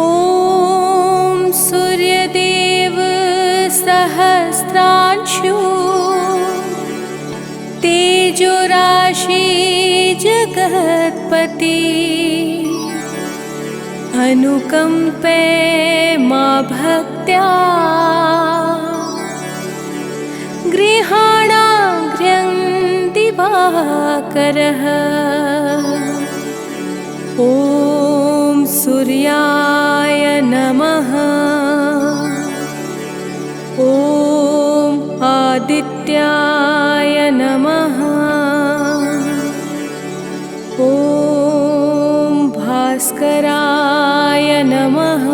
ॐ सूर्यदेव सहस्रांशु तेजोराशि जगत्पति अनुकंपे मा भक्त्या गृहाणाग्र्यं दिवाकरः। ॐ सूर्याय नमः। ॐ आदित्याय नमः। ॐ भास्कराय नमः।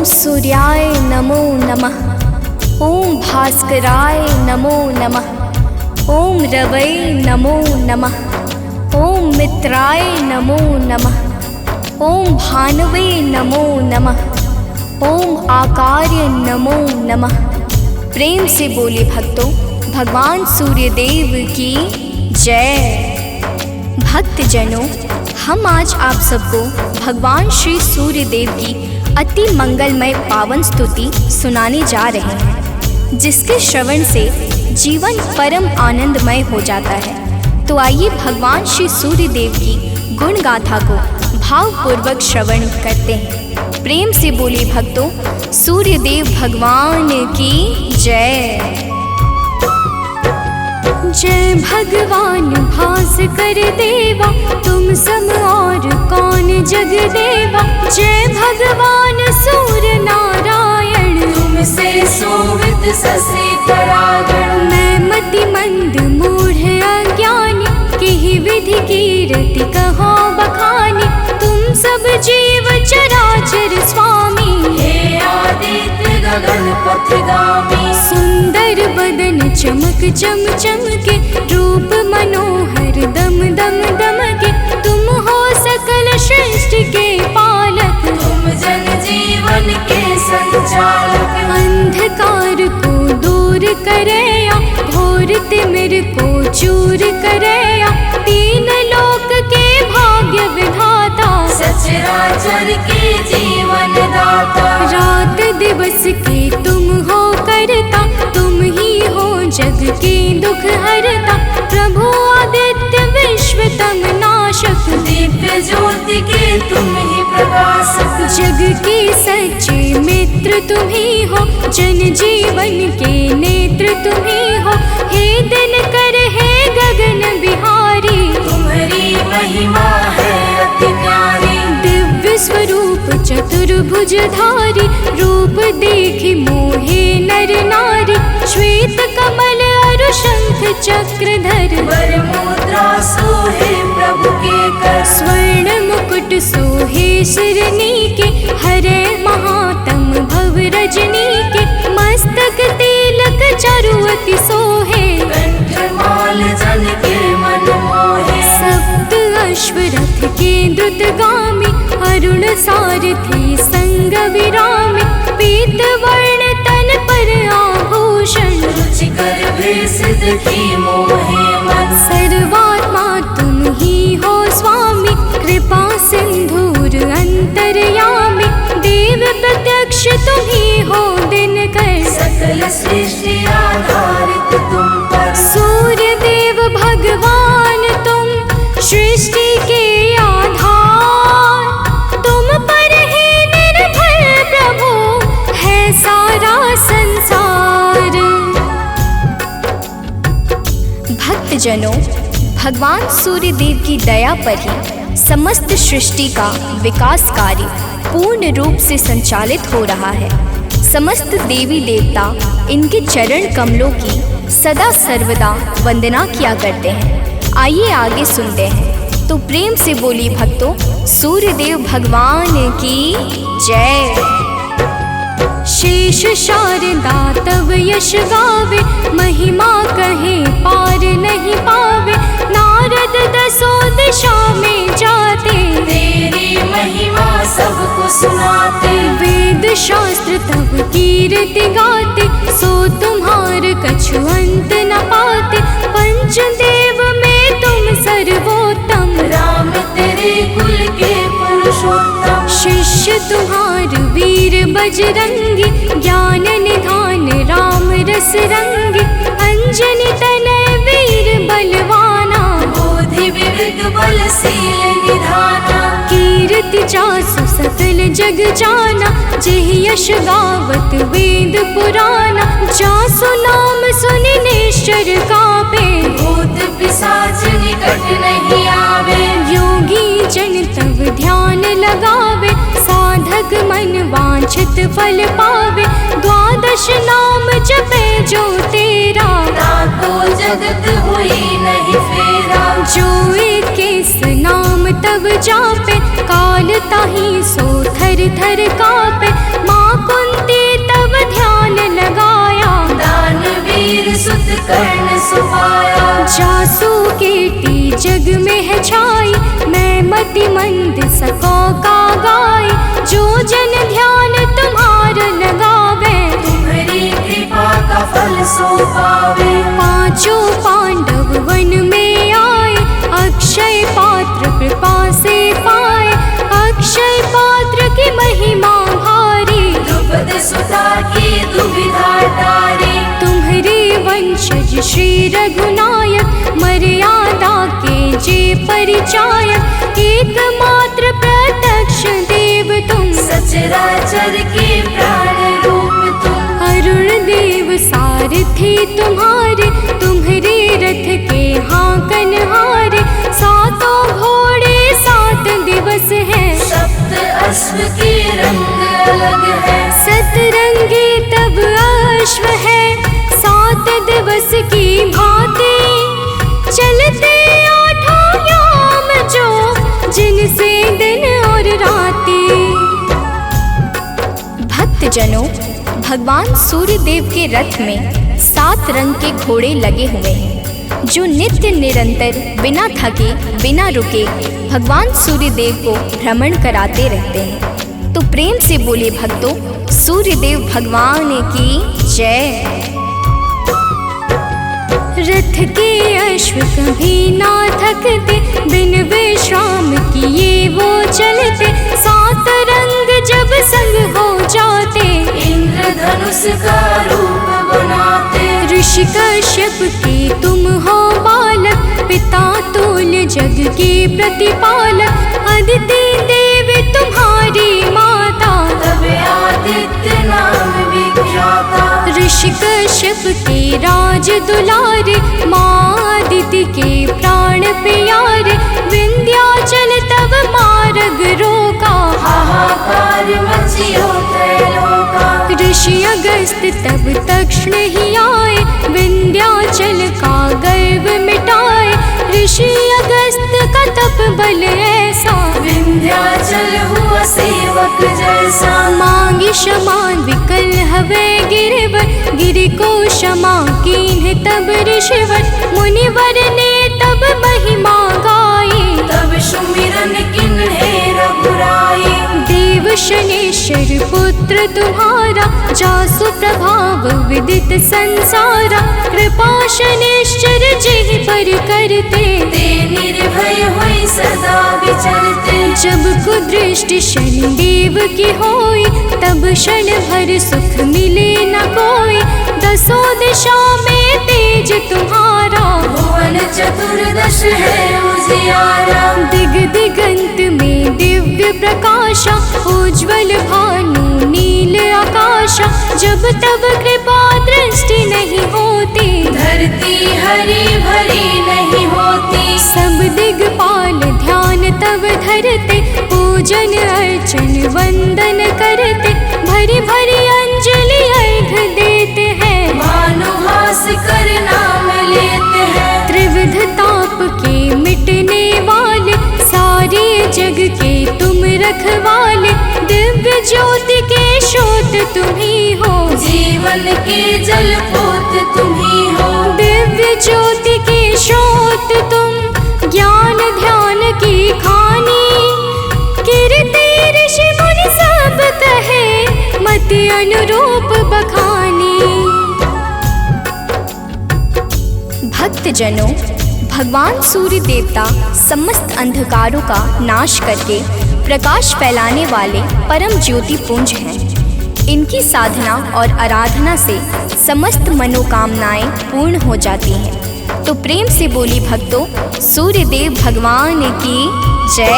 सूर्याय नमो नमः। ओम भास्कराय नमो नमः। ओम रवै नमो नमः। ओम मित्राय नमो नमः। ओम भानवे नमो नमः। ओम आकार्य नमो नमः। प्रेम से बोले भक्तों, भगवान सूर्यदेव की जय। भक्तजनों, हम आज आप सबको भगवान श्री सूर्यदेव की अति मंगलमय पावन स्तुति सुनाने जा रहे हैं, जिसके श्रवण से जीवन परम आनंदमय हो जाता है। तो आइए भगवान श्री सूर्यदेव की गुण गाथा को भावपूर्वक श्रवण करते हैं। प्रेम से बोले भक्तों, सूर्यदेव भगवान की जय। जय भगवान भास्कर देवा, तुम सम और कौन जग देवा। जय भगवान सूर्य नारायण, तुमसे सोवित ससे तरागण। मैं मति मंद मूढ़ अज्ञानी, किहि विधि कीरति कहो बखानी। तुम सब जीव चराचर स्वामी, हे आदित्य गगन पथगामी। सुंदर बदन चमक चम चमके, रूप मनोहर दम दम दमके। तुम हो सकल सृष्टि के पालक, तुम जन जीवन के संचालक। अंधकार को दूर करया, घोर तिमिर को चूर करया। तीन लोक के भाग्य विधाता, सचराचर के जीवन दाता। रात दिवस के तुम हो करता, तुम ही हो जग के दुख हरता। प्रभु आदित्य विश्वतम नाशक, दिव्य ज्योति के तुम ही प्रकाशक। जग के सच्चे मित्र तुम ही हो, जन जीवन के नेत्र तुम ही हो। हे दिनकर हे गगन बिहारी, तुम्हारी महिमा है अति न्यारी। दिव्य स्वरूप चतुर्भुजधारी, रूप देखि मोहे नर नारी। श्वेत कमल अरु शंख चक्रधर, वर मुद्रा सोहे प्रभु के कर। स्वर्ण मुकुट सोहे शिरनी के, हरे महातम भव रजनी के। मस्तक तिलक चरुअति सोहे, कंठमाल जन के मन मोहे। सप्त अश्वरथ के द्रुतगामी, अरुण सारथी संग विरामी। पीत वर्ण तन पर आभूषण, रुचिकर भेष देखी मोहे मन। सर्वात्मा तुम ही हो स्वामी, कृपा सिंधुर अंतर्यामी। देव प्रत्यक्ष तुम ही हो दिनकर, सकल सृष्टि आधारित तुम पर। सूर्य देव भगवान तुम सृष्टि के आधार। तुम पर ही निर्भर प्रभु है सारा संसार। भक्तजनों, भगवान सूर्यदेव की दया पर ही समस्त सृष्टि का विकास कार्य पूर्ण रूप से संचालित हो रहा है। समस्त देवी देवता इनके चरण कमलों की सदा सर्वदा वंदना किया करते हैं। आइए आगे सुनते हैं। तो प्रेम से बोली भक्तों, सूर्यदेव भगवान की जय। शेष शारदा तव यश गावे, महिमा कहे पार नहीं पावे। नारद दसों दिशा में जाते, तेरी महिमा सबको सुनाते। वेद शास्त्र तब कीर्ति गाते, सो तुम्हार कछु अंत न पाते। पंचदेव में तुम सर्वोत्तम, राम तेरे कुल के पुरुषोत्तम। शिष्य तुम्हार वीर बजरंगी, ज्ञान निधान राम रस रंगी। अंजनी तनय वीर बलवाना, बोधि विवेक बलशील निधाना। कीर्ति जासु सकल जग जाना, जेहि यश गावत वेद पुराना। जासु नाम सुनि निश्चर कापे, भूत पिशाच निकट नहीं आवे। योगी जन तब ध्यान लगावे, साधक मन वांछित फल पावे। द्वादश नाम जपे जो तेरा, ताको जगत हुई नहीं फेरा। जो इक्कीस नाम तब जापे, काल ताहि सो थर थर कापे। माँ मति मंद सको का गाय, जो जन ध्यान तुम्हार लगावे, तुम्हारी कृपा का फल सो पावे। पांचों पांडव वन में आए, अक्षय पात्र कृपा से पाए, अक्षय पात्र की महिमा भारी, द्रुपद सुता की दुविधा टारी। तुम्हारे वंशज श्री रघुनायक, मर्यादा के जे परिचायक, एकमात्र प्रत्यक्ष देव तुम, सचराचर के प्राण रूप तुम। अरुण देव सारथी तुम्हारे, तुम्हारे रथ के हाकन हारे, सातों घोड़े 7 दिवस है, सप्त अश्व के रंग अलग है। सतरंगी तब अश्व है, 7 दिवस की भांति, चलते 8 याम जो, जिनसे दिन और राती। भक्तजनों, भगवान सूर्य देव के रथ में 7 रंग के घोड़े लगे हुए हैं, जो नित्य निरंतर बिना थके बिना रुके भगवान सूर्य देव को भ्रमण कराते रहते हैं। तो प्रेम से बोले भक्तों, सूर्य देव भगवान की जय। रथ के अश्व कभी ना थकते, बिन विश्राम किए वो चलते, 7 रंग जब संग हो जाते, इंद्रधनुष का रूप बनाते। ऋषि कश्यप के तुम हो बालक, पिता तुल जग के प्रतिपालक, अदिति देव तुम्हारी माता, तब आदित्य नाम विख्याता। ऋषि कश्यप के राज दुलारे, माँ अदिति के प्राण प्यारे, विंध्याचल तब मार्ग रोका, हाहाकार मचियो त्रैलोका। ऋषि अगस्त तब तक्षण ही आए, विंध्याचल का गर्व मिटाए, ऋषि अगस्त का तप बल ऐसा, विंध्याचल हुआ सेवक जैसा। मांगी क्षमा विकल हवे गिरवर, गिरि को क्षमा कीन्ह तब ऋषिवर, मुनिवर ने तब महिमा गाई, तब सुमिरन किन्हे रघुराई। देव शनेश्वर पुत्र तुम्हारा, जासु प्रभाव विदित संसारा, कृपा शनेश्वर जेहि पर करते, ते निर्भय हुई सदा विचरते। जब कुदृष्टि शनिदेव की होई, तब क्षण भर सुख मिले न कोई, 10 दिशा में तेज तुम्हारा, भुवन चतुर्दश है उजियारा। दिग दिगंत में दिव्य प्रकाशा, उज्ज्वल भानु नील आकाशा, जब तब कृपा दृष्टि नहीं होती, धरती हरी भरी नहीं होती। सब दिगपाल ध्यान तब धरते, पूजन अर्चन वंदन करते, भरी भरी अंजलि अर्घ देते हैं, भानुहास कर नाम लेते हैं। त्रिविध ताप के मिटने वाले, सारे जग के तुम रखवाले, दिव्य ज्योति के स्रोत तुम ही हो, जीवन के जल पोत तुम ही हो। दिव्य ज्योति के स्रोत तुम, ज्ञान ध्यान की खानी, कीर्ति ऋषि मुनि सब कहे, मति अनुरूप बखानी। भक्तजनों, भगवान सूर्य देवता समस्त अंधकारों का नाश करके प्रकाश फैलाने वाले परम ज्योति पुंज हैं। इनकी साधना और आराधना से समस्त मनोकामनाएं पूर्ण हो जाती हैं। तो प्रेम से बोली भक्तों, सूर्य देव भगवान की जय।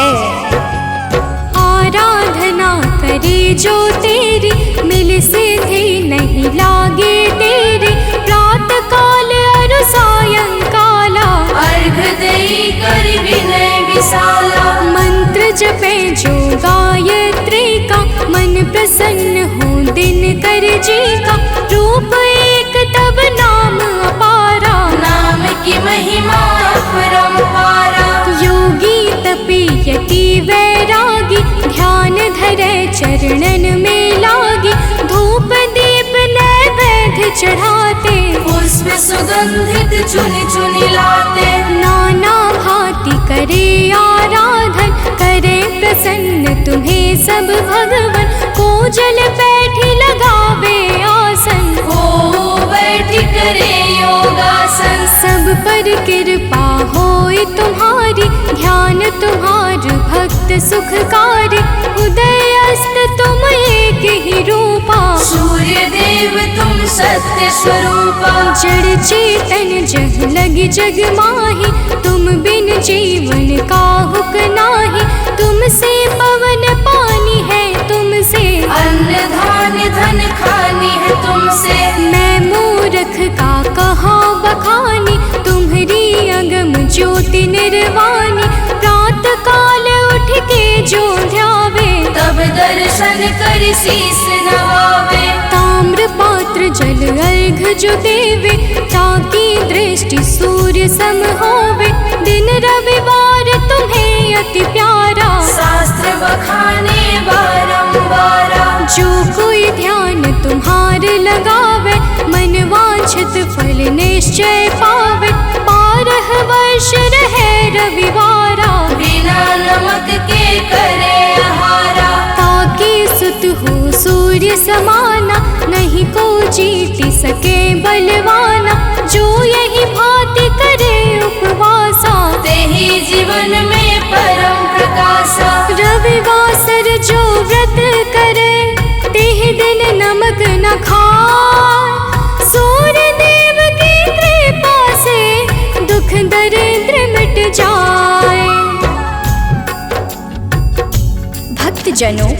आराधना करे जो तेरी, मिल सिद्धि नहीं लागे तेरी, प्रातः काल और सायंकाला, अर्घ देई कर विनय विशाला। मंत्र जपे जो गायत्री का, मन प्रसन्न हो दिन कर जी का, रूप एक तब नाम अपारा, नाम की महिमा अपरंपारा। योगी तपी यति वैरागी, ध्यान धरे चरणन में लागी, धूप दीप नैवेद्य चढ़ाते, पुष्प सुगंधित चुनि चुनि लाते। नाना भांति करे आराधन, कर सब भगवन को जल बैठी लगावे आसन। हो बैठी करे योगासन। सब पर कृपा होए तुम्हारी, ध्यान तुम्हार भक्त सुखकारी। उदय अस्त तुम एक ही रूपा, सूर्य देव तुम सत्य स्वरूपा। जड़ चेतन जग लगी जग माही, तुम बिन जीवन काहुक नाही। तुमसे पवन पानी है, तुमसे अन्न धान्य धन खानी है तुमसे। मैं मूर्ख का कहाँ बखानी, तुम्हारी अगम ज्योति निर्वाणी। प्रात काल उठ के जो ध्यावे, तब दर्शन कर शीस नवावे। ताम्र पात्र जल अर्घ जो देवे, ताकि दृष्टि सूर्य सम होवे। दिन रविवार तुम्हें अति प्यारा, शास्त्र बखाने बारंबारा। जो कोई ध्यान तुम्हार लगावे, मन वांछित फल निश्चय पावे। 12 वर्ष रहे रविवारा, बिना नमक के करे आहारा। ताकि सुत हो सूर्य समाना, नहीं को जीति सके बलवाना। जो यही भांति करे उपवासा, तेहि जीवन में परम प्रकाशा। रविवासर जो व्रत करे, तेहि दिन नमक न खाए। सूर्य देव की कृपा से दुख दरिद्र मिट जाए। भक्तजनों,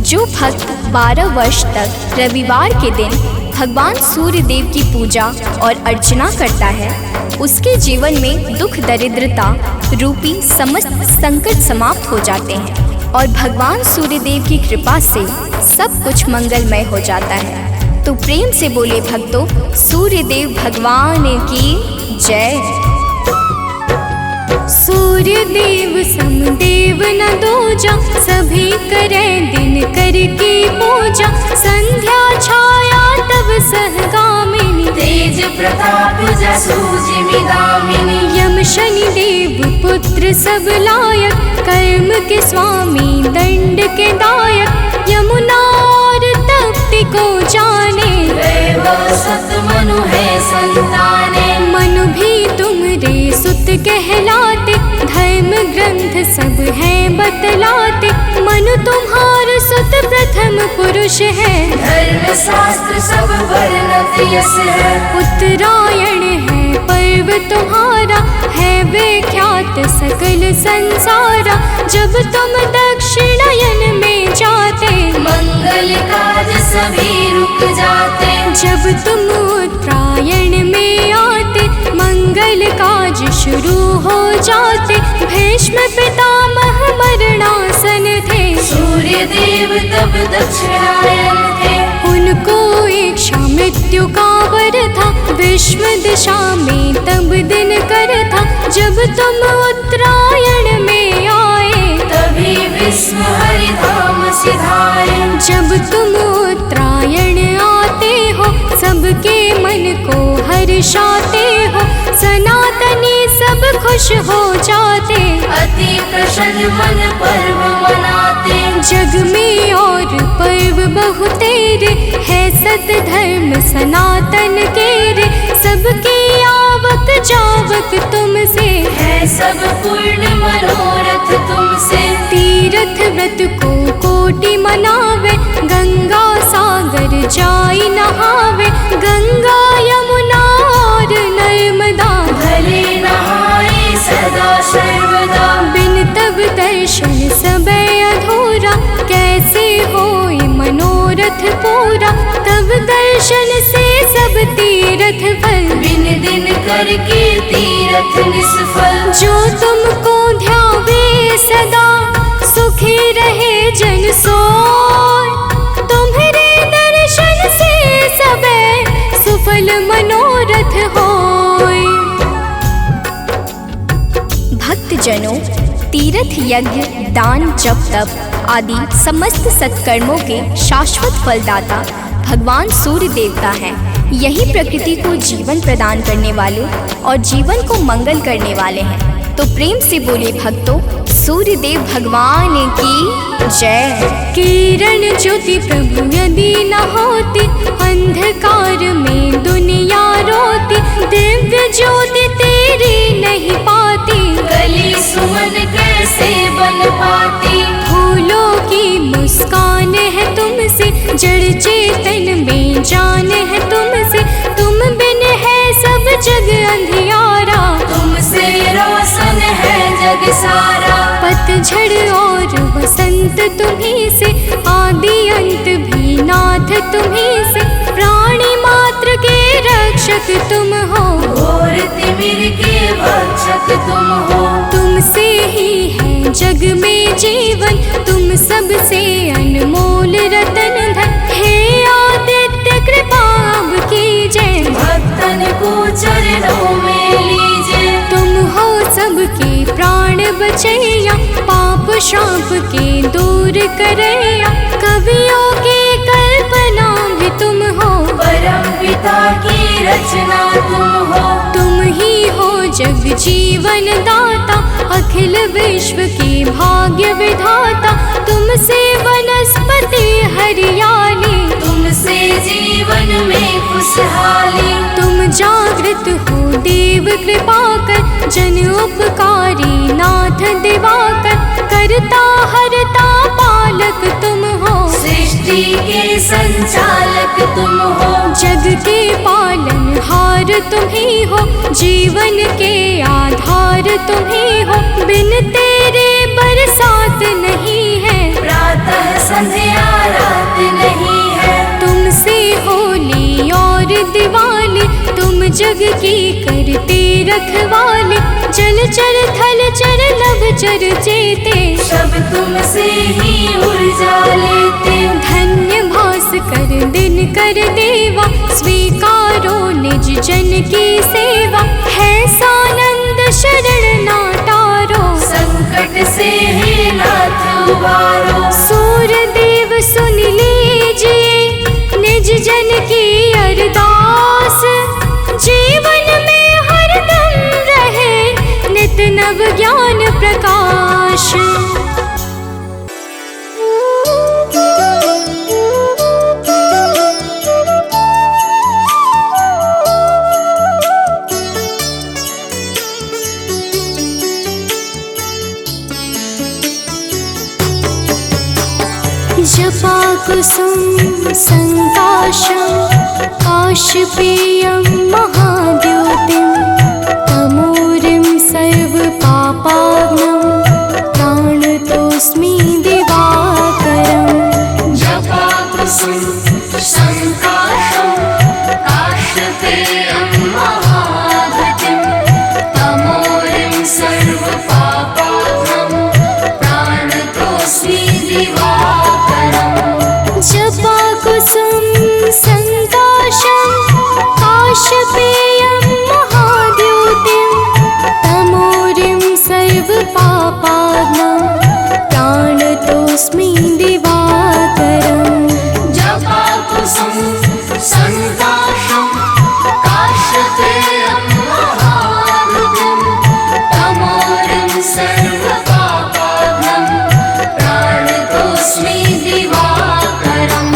जो भक्त 12 वर्ष तक रविवार के दिन भगवान सूर्य देव की पूजा और अर्चना करता है, उसके जीवन में दुख दरिद्रता रूपी समस्त संकट समाप्त हो जाते हैं और भगवान सूर्य देव की कृपा से सब कुछ मंगलमय हो जाता है। तो प्रेम से बोले भक्तों, सूर्य देव भगवान की जय। सूर्य देव समदेव न दूजा, सभी करे दिन कर की पूजा। संध्या छाया तब सहगामिनी, तेज प्रताप जसु जिमिदामिनी। यम शनि देव पुत्र सब लायक, कर्म के स्वामी दंड के दायक। यमुना और तप्ति को जाने, वैभव सत मनु है संताने। मनु भी तुमरे सुत कहलाते, धर्म ग्रंथ सब हैं बतलाते। मनु तुम्हार सुत प्रथम पुरुष है, धर्म शास्त्र सब वर्णत यस है। उत्तरायण है पर्व तुम्हारा, है विख्यात सकल संसारा। जब तुम दक्षिणायन में जाते, मंगल काज सभी रुक जाते। जब तुम उत्तरायण में आते, मंगल काज शुरू हो जाते। भीष्म पितामह मरणासन थे, सूर्य देव तब दक्षिणायन थे। उनको इच्छा मृत्यु का वर था, विश्व दिशा में तब दिन कर था। जब तुम उत्तरायण में आए, तभी विश्व हरि धाम सिधाए। जब तुम उत्तरायण आते हो, सबके मन को हर्षाते हो। सनातनी सब खुश हो जाते, अति प्रसन्न मन पर्व मनाते। जग में और पर्व बहुतेरे, है सत धर्म सनातन केरे। सबकी आवक जावक तुमसे, है सब पूर्ण मनोरथ तुमसे। तीर्थ व्रत को कोटि मनावे, गंगा सागर जाई नहावे। गंगा यमुना और नर्मदा, भले नहाए सदा सर्वदा। बिन तब दर्शन सब अधूरा, कैसे होए मनोरथ पूरा। तब दर्शन से सब तीर्थ फल, बिन दिन करके तीरथ निष्फल। जो तुमको ध्यावे सदा, सुखी रहे जन सोय। तुम्हारे दर्शन से सबे सुफल मनोरथ होय। भक्तजनों, तीर्थ यज्ञ दान जप तप आदि समस्त सत्कर्मों के शाश्वत फलदाता भगवान सूर्य देवता हैं। यही प्रकृति को जीवन प्रदान करने वाले और जीवन को मंगल करने वाले हैं। तो प्रेम से बोले भक्तों, सूर्यदेव भगवान की जय। किरण ज्योति प्रभु यदि न होती, अंधकार में दुनिया रोती। दिव्य ज्योति तेरी नहीं पाती, गली सुमन कैसे बन पाती। फूलों की मुस्कान है तुमसे, जड़ चेतन में जान है तुमसे। तुम बिन है सब जग अंधियारा, तुमसे रोशन है जग सारा। पतझड़ और बसंत तुम्हीं से, आदि अंत भी नाथ तुम्हीं से। प्राणी मात्र के रक्षक तुम हो, घोर तिमिर के भक्षक तुम हो। तुमसे ही है जग में जीवन, तुम सबसे अनमोल रतन धन। हे आदित्य कृपा अब कीजिए, भक्तन को चरणों में लीजिए। तुम हो सबके प्राण बचैया, पाप शाप के दूर करैया। कवियों की कल्पना भी तुम हो, परम पिता की रचना तुम हो। तुम ही हो जग जीवन दाता, अखिल विश्व के भाग्य विधाता। तुमसे वनस्पति हरियाली, तुमसे जीवन में खुशहाली। तुम जागृत हो देव कृपा कर, जन उपकारी नाथ दिवाकर। करता हरता पालक तुम हो, सृष्टि के संचालक तुम हो। जग के पालन हार तुम ही हो, जीवन के आधार तुम ही हो। बिन तेरे बरसात नहीं है, प्रातः संध्या रात नहीं है। तुमसे होली और दिवाली, तुम जग की करते रखवाले। जल चर थल चर नभ चर चेते, सब तुमसे ही ऊर्जा लेते। धन्य भास्कर दिन कर देवा, स्वीकारो निज जन की सेवा। है सानंद शरण ना तारो, संकट से हे नाथ उबारो। सूर्यदेव सुन लीजिए निज जन की अरदास। जीवन में हरदम रहे नित नव ज्ञान प्रकाश। जपा कुसुम संकाशं, काशपेयं महाद्योतिं। तमोरिं सर्वपापाग्नं, प्राणतोऽस्मि दिवाकरम्। जपा कुसुम संकाशं, काशपेयं महाद्युतिं। तमोरिं सर्वपापाग्नं, प्राणतोऽस्मि दिवाकरम्। जपा कुसुम संकाशं, काशपेयं महाद्योतिं। तमोरिं सर्वपापाग्नं, प्राणतोऽस्मि दिवाकरम्। जपा कुसुम संकाशं, काशपेयं महाद्युतिं। तमोरिं सर्वपापाग्नं, प्राणतोऽस्मि दिवाकरम्।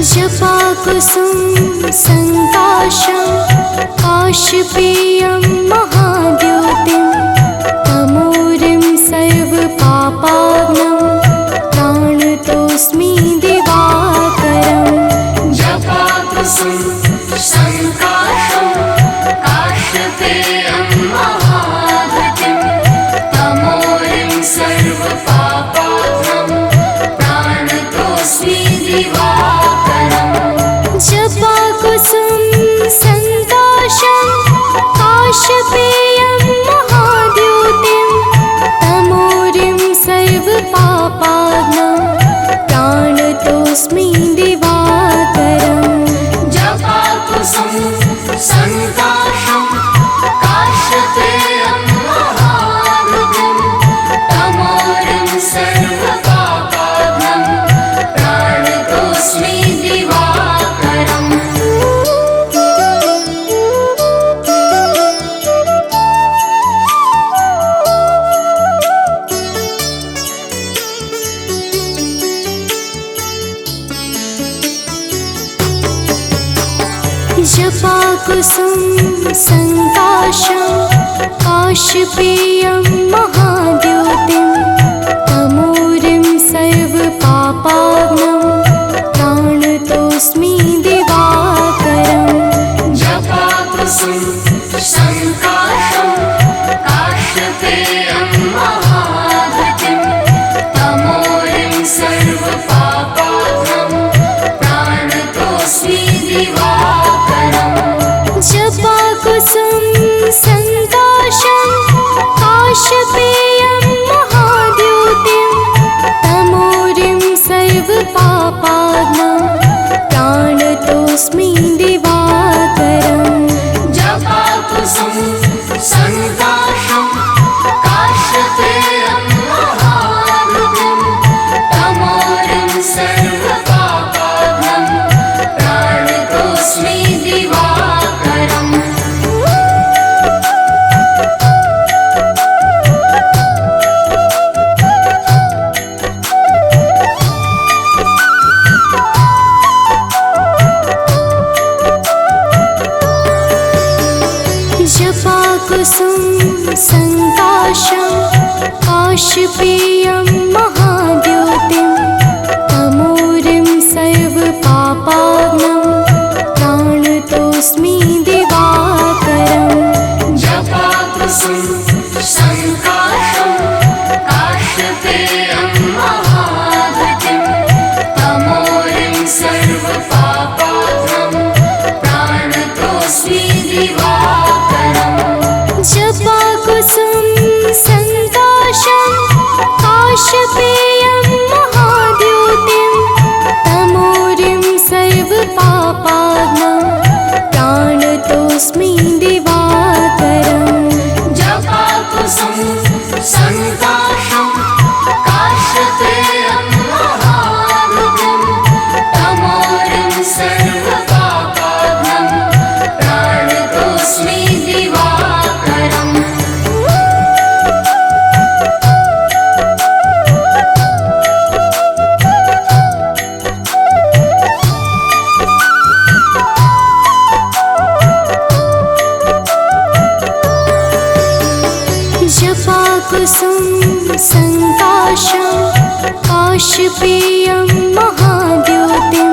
जपा कुसुम संकाशं, काशपेयं महाद्योतिं। तमोरिं सर्वपापाग्नं, प्राणतोऽस्मि दिवाकरम्। जपा कुसुम संकाशं, काशपेयं महाद्युतिं। तमोरिं सर्वपापाग्नं, प्राणतोऽस्मि दिवाकरम्। जपा कुसुम संकाशं, काशपेयं महाद्योतिं। तमोरिं सर्वपापाग्नं, जपाकुसुम संकाशं काशपेयं महाद्योतिं तमोरिं सर्वपापाग्नं प्राणतोऽस्मि दिवाकरम् जपाकुसुम संकाशं काशपेयं महाद्युतिं तमोरिं सर्वपापाग्नं प्राणतोऽस्मि दिवाकरम् जपाकुसुम संकाशं काशपेयं महाद्योतिं तमोरिं सर्वपापाग्नं प्राणतोऽस्मि दिवाकरम् जपाकुसुम संकाशं काशपेयं महाद्युतिं तमोरिं सर्वपापाग्नं प्राणतोऽस्मि दिवाकरम् जपाकुसुम संकाशं काशपेयं महाद्योतिं तमोरिं सर्वपापाग्नं प्राणतोऽस्मि दिवाकरम् जपाकुसुम संकाशं काशपेयं महाद्युतिं तमोरिं सर्वपापाग्नं प्राणतोऽस्मि दिवाकरम् जपाकुसुम संकाशं काशपेयं महाद्योतिं तमोरिं सर्वपापाग्नं प्राणतोऽस्मि दिवाकरम् जपाकुसुम संकाशं काशपेयं महाद्युतिं तमोरिं सर्वपापाग्नं प्राणतोऽस्मि दिवाकरम् जपाकुसुम संकाशं काशपेयं महाद्योतिं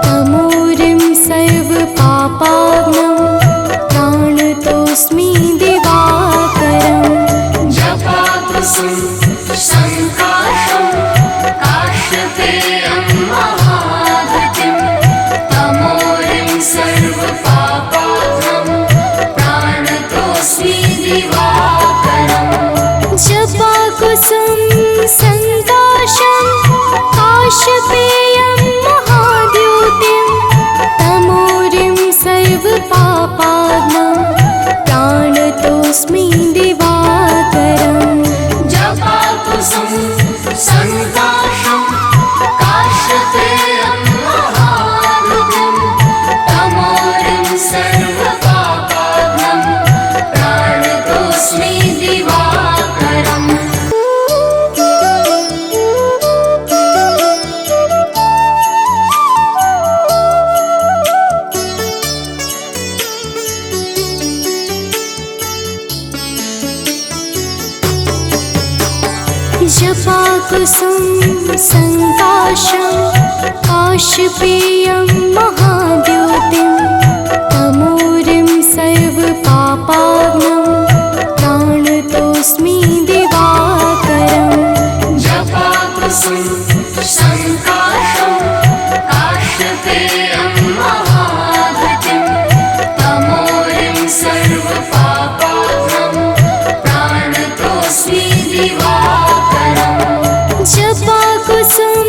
तमोरिं सर्वपापाग्नं प्राणतोऽस्मि दिवाकरम् जपाकुसुम संकाशं काशपेयं महाद्युतिं तमोरिं सर्वपापाग्नं प्राणतोऽस्मि दिवाकरम् जपाकुसुम संकाशं काशपेयं महाद्योतिं तमोरिं सर्वपापाग्नं प्राणतोऽस्मि दिवाकरम् जपाकुसुम संकाशं काशपेयं महाद्युतिं तमोरिं सर्वपापाग्नं प्राणतोऽस्मि दिवाकरम् जपाकुसुम संकाशं काशपेयं महाद्योतिं तमोरिं सर्वपापाग्नं प्राणतोऽस्मि दिवाकरम् जपाकुसुम संकाशं काशपेयं महाद्युतिं तमोरिं सर्वपापाग्नं प्राणतोऽस्मि दिवाकरम् जपाकुसुम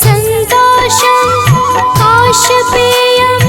संकाशं काशपेयं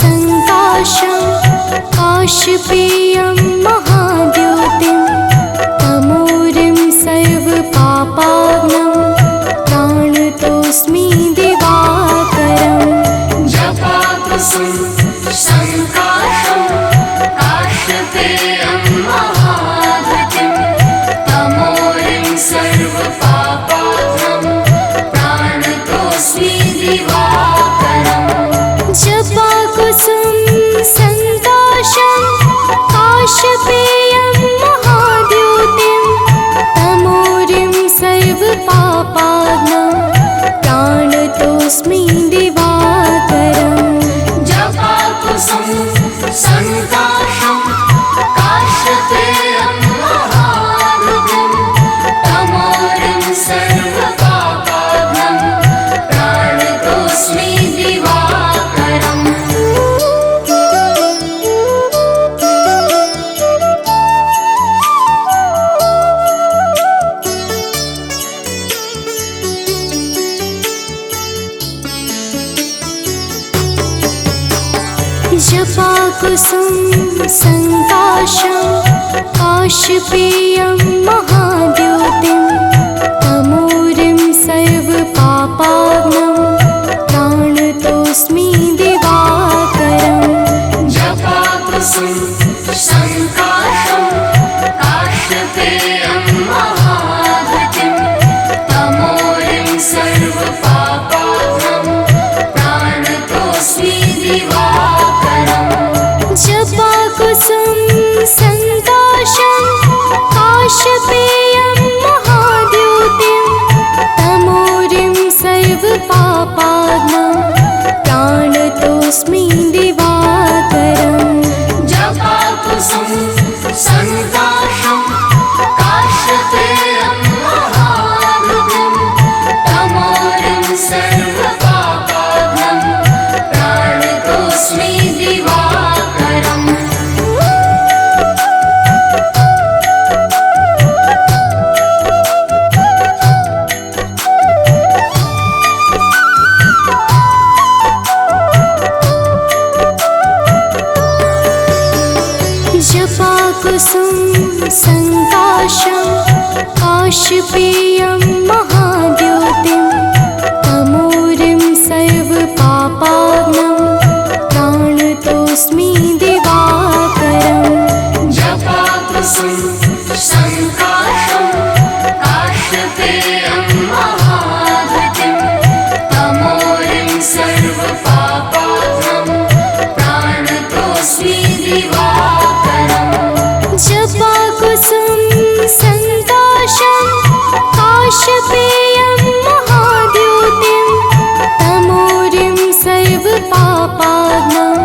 सङ्काशं काशपेयं महाद्योतिं तमोरिं सर्वपापाग्नं प्राणतोऽस्मि दिवाकरम् जपाकुसुम संकाशं काशपेयं महाद्युतिं तमोरिं सर्वपापाग्नं प्राणतोऽस्मि दिवाकरम् जपाकुसुम सङ्काशं काशपेयं महाद्योतिं तमोरिं सर्वपापाग्नं प्राणतोऽस्मि दिवाकरम् जपाकुसुम संकाशं काशपेयं महाद्युतिं तमोरिं सर्वपापाग्नं प्राणतोऽस्मि दिवाकरम् जपाकुसुम सङ्काशं काशपेयं महाद्योतिं तमोरिं सर्वपापाग्नं प्राणतोऽस्मि दिवाकरम् जपाकुसुम संकाशं काशपेयं महाद्युतिं तमोरिं सर्वपापाग्नं प्राणतोऽस्मि दिवाकरम् जपाकुसुम सङ्काशं काशपेयं महाद्योतिं तमोरिं सर्वपापाग्नं प्राणतोऽस्मि दिवाकरम् जपाकुसुम संकाशं काशपेयं महाद्युतिं तमोरिं सर्वपापाग्नं प्राणतोऽस्मि दिवाकरम् जपाकुसुम सङ्काशं काशपेयं महाद्योतिं तमोरिं सर्वपापाग्नं प्राणतोऽस्मि दिवाकरम् जपाकुसुम संकाशं काशपेयं महाद्युतिं तमोरिं सर्वपापाग्नं प्राणतोऽस्मि दिवाकरम् जपाकुसुम सङ्काशं काशपेयं महाद्योतिं तमोरिं सर्वपापाग्नं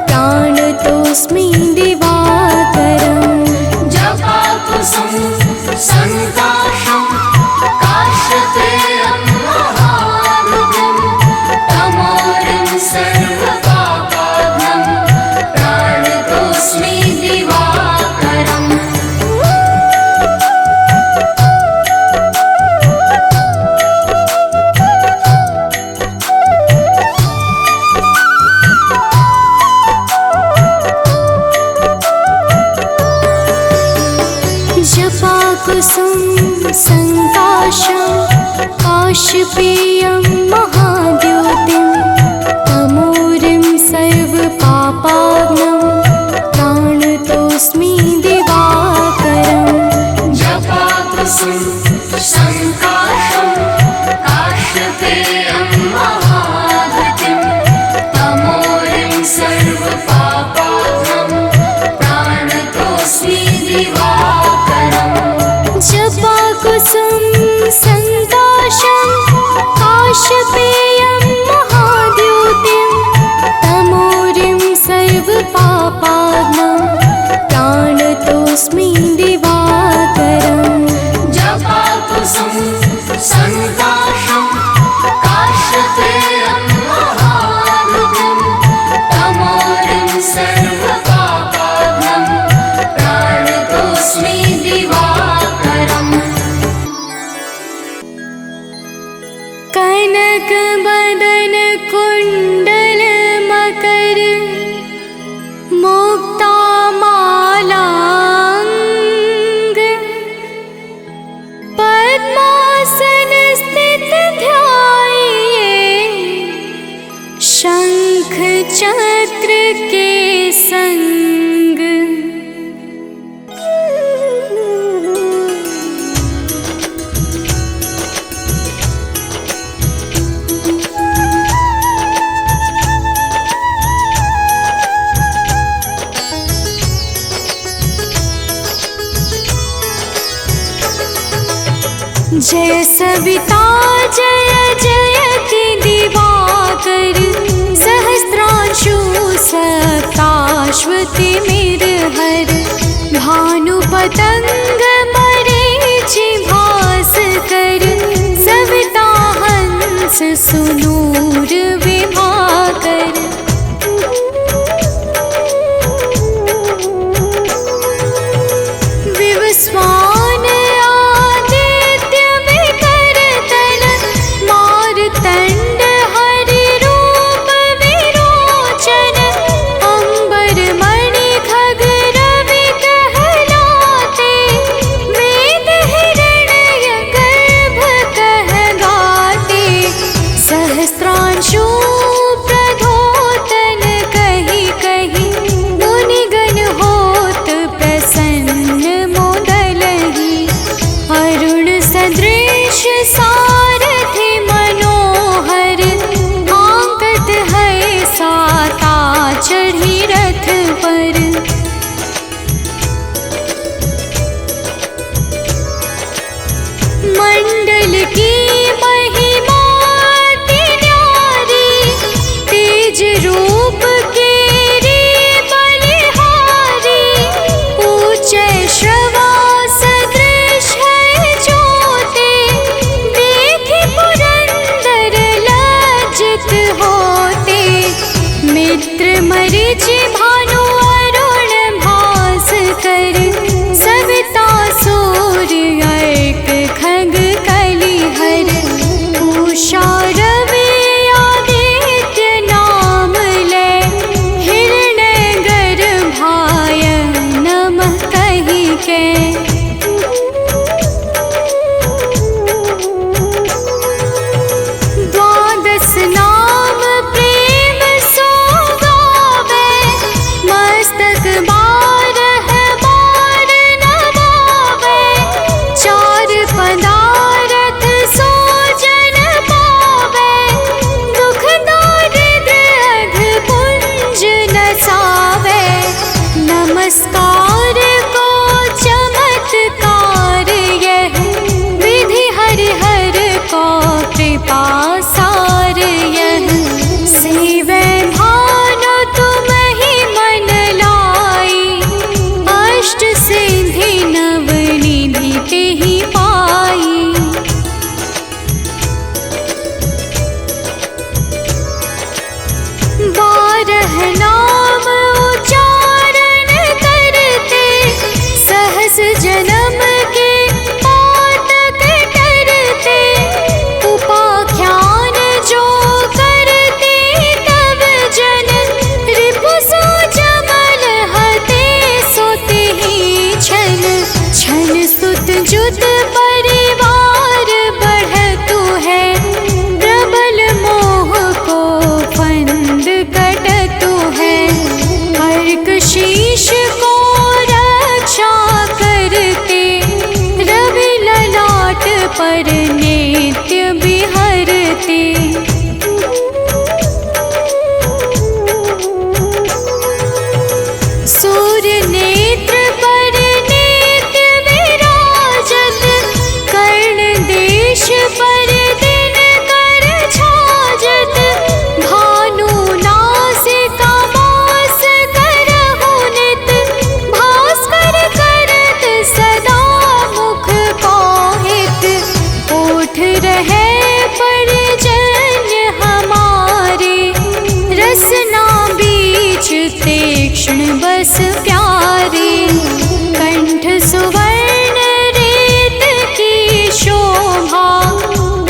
प्राणतोऽस्मि दिवाकरम् जपाकुसुम संकाशं काशपेयं महाद्युतिं तमोरिं सर्वपापाग्नं प्राणतोऽस्मि दिवाकरम् जपाकुसुम सङ्काशं काशपेयं महाद्योतिं तमोरिं सर्वपापाग्नं प्राणतोऽस्मि दिवाकरम् जपाकुसुम संकाशं काशपेयं महाद्युतिं तमोरिं सर्वपापाग्नं प्राणतोऽस्मि दिवाकरम् जपाकुसुम सङ्काशं काशपेयं महाद्योतिं तमोरिं सर्वपापाग्नं प्राणतोऽस्मि दिवाकरम् जपाकुसुम संकाशं काशपेयं महाद्युतिं तमोरिं सर्वपापाग्नं प्राणतोऽस्मि दिवाकरम् संग। जय सविता जय जयति दिवाकर, सहस्रांशु सप्ताश्वति मिरहर, भानु पतंग मरीचि भास्कर, सविता हंस सुनूर विभाकर। विवस्वान आदित्य विकरतन, मारतंड हरि रूप विरोचन, अंबर मणि खग रवि कहलाते, वेद हिरण्य गर्भ कह गाते, सहस्त्रांशु प्रधोतन कहि कहि, मुनिगण होत प्रसन्न मोदलहि, अरुण सदृश सारथि मनोहर, आंकत है साता चढ़ी रथ पर। मंडल की महिमा अति न्यारी, तेज रूप केरी बलिहारी, ऊंचे श्रवा सदृश है ज्योति, देखि पुरंदर लज्जित होते, मित्र मरीचि भानु अरुण भास्कर, सविता सूर्य अर्क खग कलिहर, उषा रवि आदित्य नाम ले, हिरण्य गर्भाय नमः कहि के। द्वादश नाम प्रेम सो गावे, मस्तक बारह बार नवावे, चार पदारथ सो जन पावे, दुख दारिद्र अघ पुंज नसावे, नमस्कार को चमत्कार यह, विधि हरिहर को कृपा सार यह, सेवै भानु तुम ही मन लाई, अष्ट सिद्धि नव निधि तेहि पाई। बारह नाम उच्चारण करते, सहस जन्म के पातक टरते, उपाख्यान जो करते तब जन, रिपु सो जमल हते सोते ही छन, छन सुत जुत परिवार बढ़तु है, प्रबल मोह को फंद कटतु है, अर्क शीश को रक्षा करते, रवि ललाट पर नित्य बिहरते। सूर्य नेत्र पर नित्य विराजत, कर्ण देश पर दिन कर छाजत, भानु नासिका मास करहु नित, भास्कर करत सदा मुख पाहित, ओठ रहे परजन्य हमारे, रसना बीच तीक्ष्ण बस प्यारे, कंठ सुवर्ण रेत की शोभा,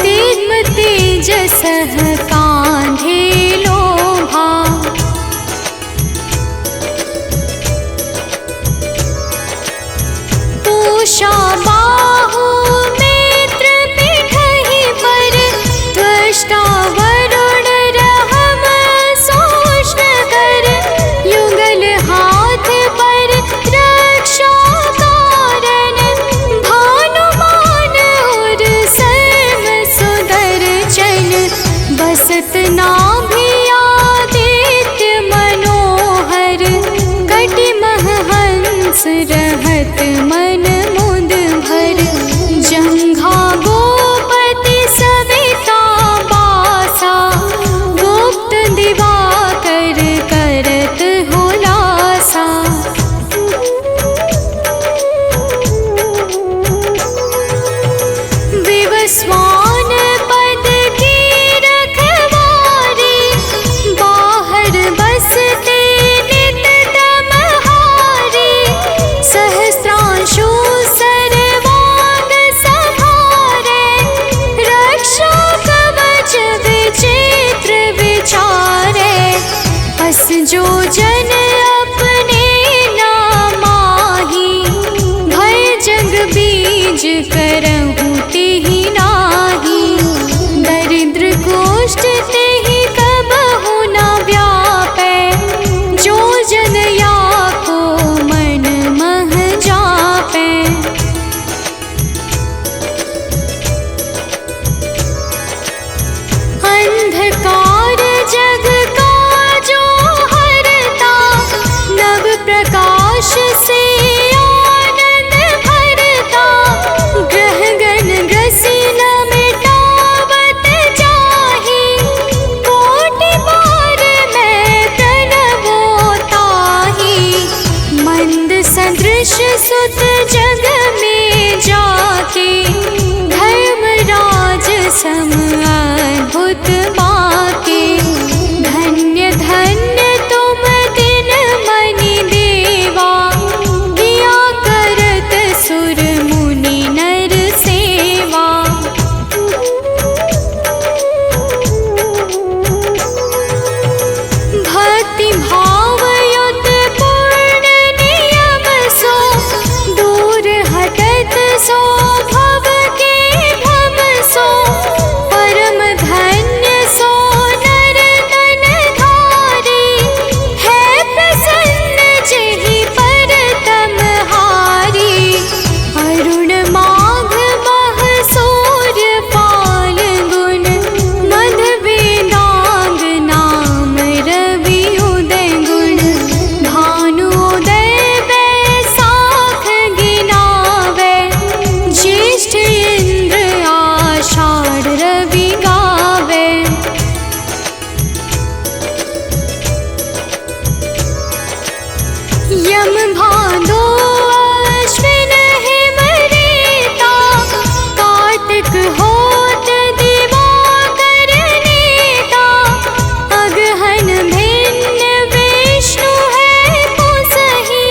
दिव्य तेजस कांधे लोभा। पूषा बाहु नेत्र पिठहि पर, त्वष्टा वरुण रहम सोष्ण कर, युगल रहत मन मुद भर। जंघा गोपति सविता बासा, गुप्त दिवाकर करत हुलासा। विवस्वान पद की रखवारी, बाहर बसते नित तमहारी। सहस्रांशु सर्वांग संहारे, रक्षा कवच विचित्र विचारे। बस जो जन अपने नामाही, भय जग बीज करहु तेहि नाही। दरिद्र गोष्ठ तेहि कबहु न व्यापै, जो जन या को मन मह जापै। अंधकार जग का जो हरता, नव प्रकाश से आनंद भरता। ग्रह गण ग्रसी न मिटावत जाहि, कोटि बार मैं प्रणवो ताहि। मंद सदृश सुत जग में जाके, धर्मराज सम अद्भुत बाके। धन्य धन्य तुम दिन मनि देवा, किया करत सुर मुनि नर सेवा। भक्ति भाव युत पूर्ण नियम सो, दूर हटत सो भव के भव सो। परम धन्य सो नर तन धारी, है प्रसन्न जेहि पर तमहारी। अरुण माघ मह सूर्य फाल्गुन, मध वेदांग नाम रवि उदय गुण। भानुदय बैसाख गिनावे, ज्येष्ठ इंद्र आषाढ़ रवि गावे। यम भादो अश्विन हिम रेता, कार्तिक होत दिवाकर नेता। अगहन भिन्न विष्णु है पुसहि,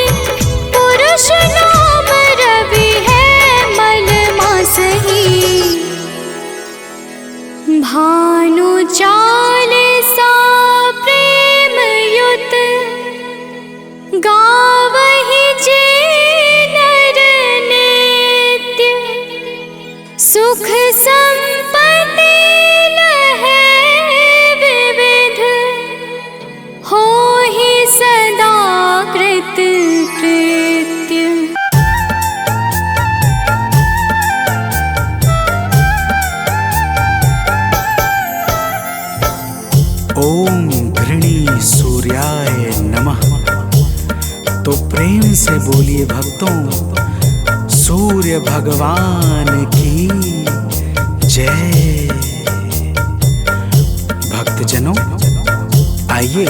पुरुष नाम रवि है मल मासहि। भानु चालीसा प्रेम युत, गावहि जे नर नित्य। सुख संपत्ति लहै विविध, होहि सदा कृत कृत्य। ओम घृणी सूर्याय नमः। तो प्रेम से बोलिए भक्तों, सूर्य भगवान की जय। भक्तजनों, आइए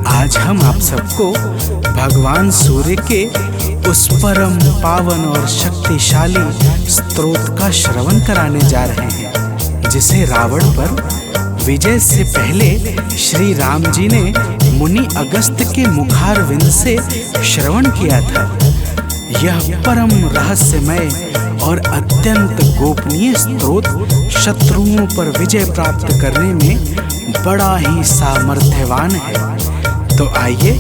आज हम आप सबको भगवान सूर्य के उस परम पावन और शक्तिशाली स्तोत्र का श्रवण कराने जा रहे हैं, जिसे रावण पर विजय से पहले श्री राम जी ने मुनि अगस्त के मुखारविंद से श्रवण किया था। यह परम रहस्यमय और अत्यंत गोपनीय स्तोत्र शत्रुओं पर विजय प्राप्त करने में बड़ा ही सामर्थ्यवान है। तो आइए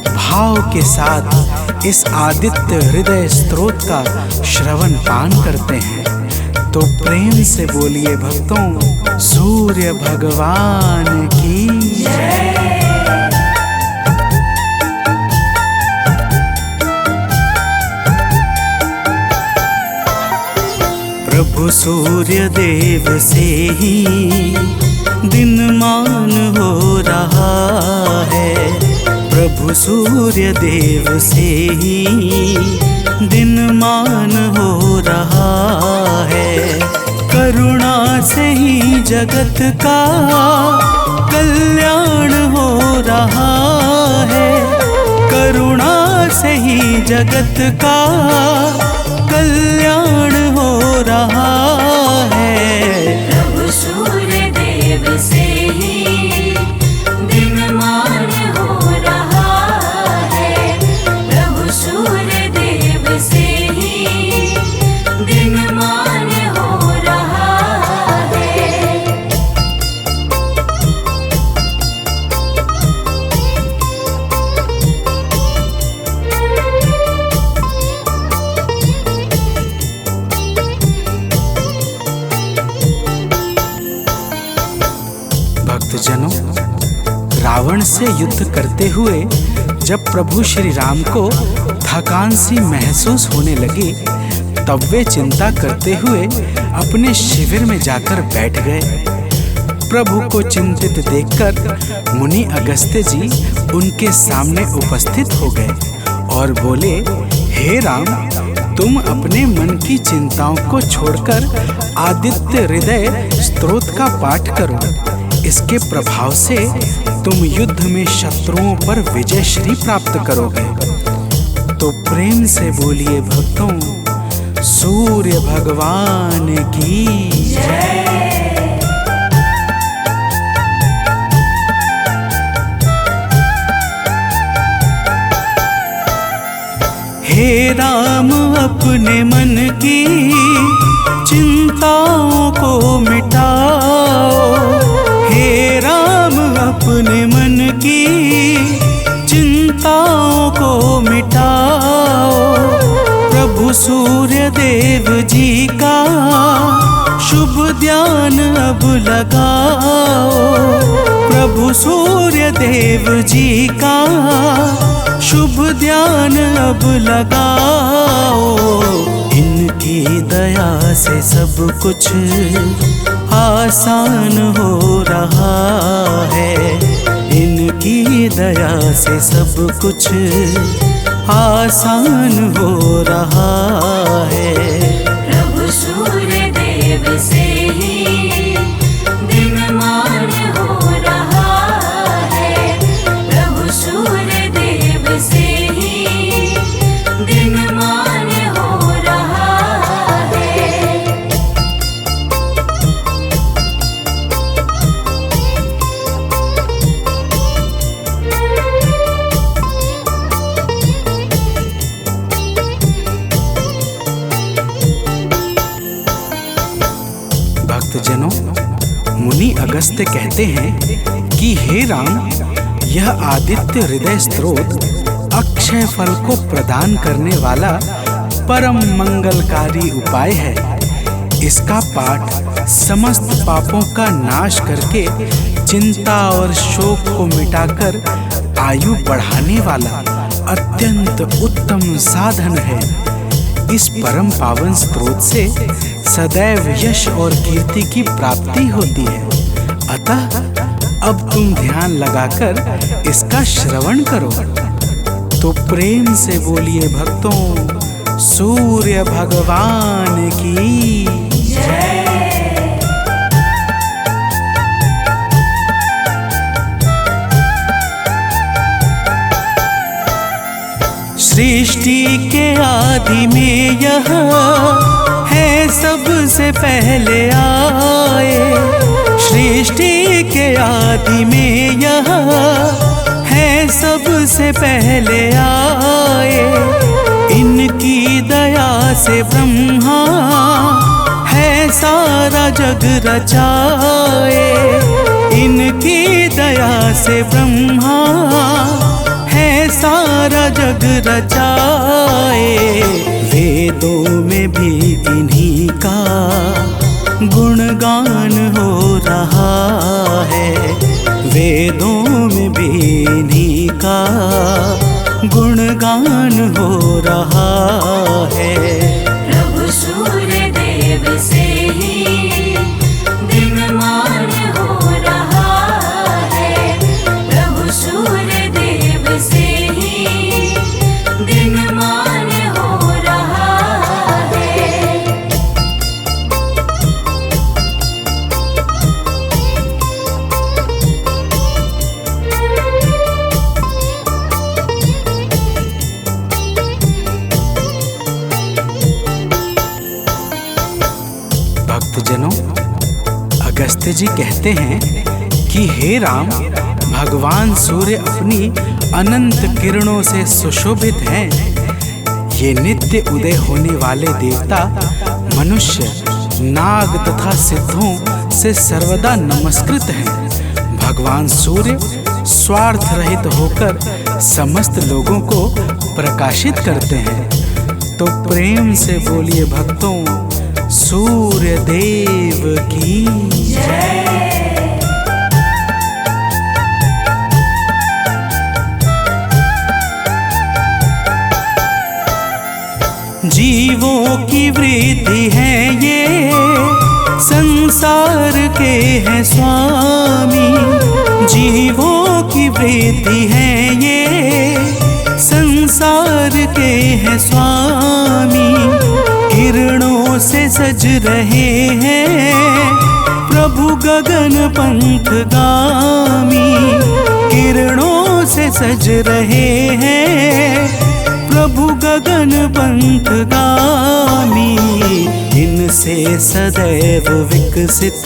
भाव के साथ इस आदित्य हृदय स्तोत्र का श्रवण पान करते हैं। तो प्रेम से बोलिए भक्तों, सूर्य भगवान की जय। प्रभु सूर्य देव से ही दिनमान हो रहा है, प्रभु प्रभु सूर्य देव से ही दिनमान हो रहा है। करुणा से ही जगत का कल्याण हो रहा है। करुणा से ही जगत का कल्याण हो रहा है। प्रभु सूर्य देव से ही दिनमान हो रहा है। प्रभु सूर्य देव से ही दिनमान हो रहा है। भक्तजनों, रावण से युद्ध करते हुए जब प्रभु श्री राम को थकान सी महसूस होने लगी, तब वे चिंता करते हुए अपने शिविर में जाकर बैठ गए। प्रभु को चिंतित देखकर मुनि अगस्त्य जी उनके सामने उपस्थित हो गए और बोले, हे राम, तुम अपने मन की चिंताओं को छोड़कर आदित्य हृदय स्तोत्र का पाठ करो। इसके प्रभाव से तुम युद्ध में शत्रुओं पर विजय श्री प्राप्त करोगे। तो प्रेम से बोलिए भक्तों, सूर्य भगवान की जय। हे राम, अपने मन की चिंताओं को मिटाओ। हे राम, अपने मन की चिंताओं को मिटाओ। प्रभु सूर्य देव जी का शुभ ध्यान अब लगाओ। प्रभु सूर्य देव जी का शुभ ध्यान अब लगाओ। इनकी दया से सब कुछ आसान हो रहा है। इनकी दया से सब कुछ आसान हो रहा है। प्रभु सूर्य देव से ही दिनमान हो रहा है। प्रभु सूर्य देव से ही दिनमान हो रहा है। भक्तजनों, मुनि अगस्त्य कहते हैं कि हे राम, यह आदित्य हृदय स्तोत्र अक्षय फल को प्रदान करने वाला परम मंगलकारी उपाय है। इसका पाठ समस्त पापों का नाश करके चिंता और शोक को मिटाकर आयु बढ़ाने वाला अत्यंत उत्तम साधन है। इस परम पावन स्रोत से सदैव यश और कीर्ति की प्राप्ति होती है। अतः अब तुम ध्यान लगाकर इसका श्रवण करो। तो प्रेम से बोलिए भक्तों, सूर्य भगवान की जय। सृष्टि के आदि में यह है सबसे पहले आए। सृष्टि के आदि में यह है सबसे पहले आए। इनकी दया से ब्रह्मा है सारा जग रचाए। इनकी दया से ब्रह्मा है सारा जग रचाए। वेदों में भी इन्हीं का गुणगान हो रहा है। वेदों में भी इन्हीं का गुणगान हो रहा है। प्रभु सूर्य देव से ही दिनमान हो रहा है। प्रभु सूर्य देव से अगस्त्य जी कहते हैं कि हे राम, भगवान सूर्य अपनी अनंत किरणों से सुशोभित हैं। ये नित्य उदय होने वाले देवता मनुष्य, नाग तथा सिद्धों से सर्वदा नमस्कृत हैं। भगवान सूर्य स्वार्थ रहित होकर समस्त लोगों को प्रकाशित करते हैं। तो प्रेम से बोलिए भक्तों, सूर्य देव की जय। जीवों की वृद्धि है ये, संसार के हैं स्वामी। जीवों की वृद्धि है ये, संसार के हैं स्वामी। किरणों से सज रहे हैं प्रभु गगन पंथगामी। किरणों से सज रहे हैं प्रभु गगन पंथगामी। इनसे सदैव विकसित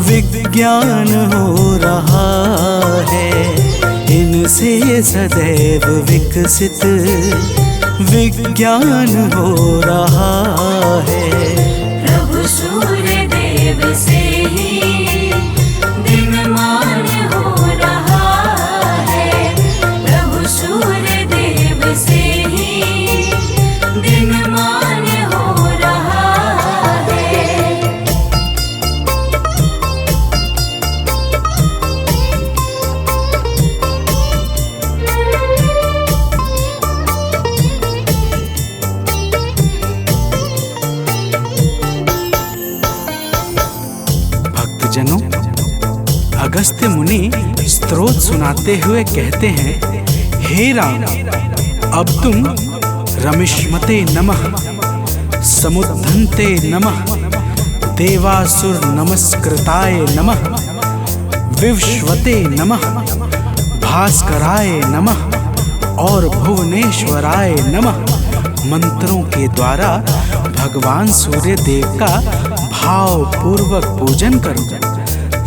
विज्ञान हो रहा है। इनसे सदैव विकसित विज्ञान हो रहा है। प्रभु सूर्य देव से ही दिनमान हो रहा है। प्रभु सूर्य देव से ही दिनमान हो रहा है। भक्तजनों, अगस्त्य मुनि स्तोत्र सुनाते हुए कहते हैं, हे राम, अब तुम रमिष्मते नमः, समुद्धन्ते नमः, देवासुर नमस्कृताय नमः, विवस्वते नमः, भास्कराय नमः और भुवनेश्वराय नमः मंत्रों के द्वारा भगवान सूर्य देव का भाव पूर्वक पूजन करो।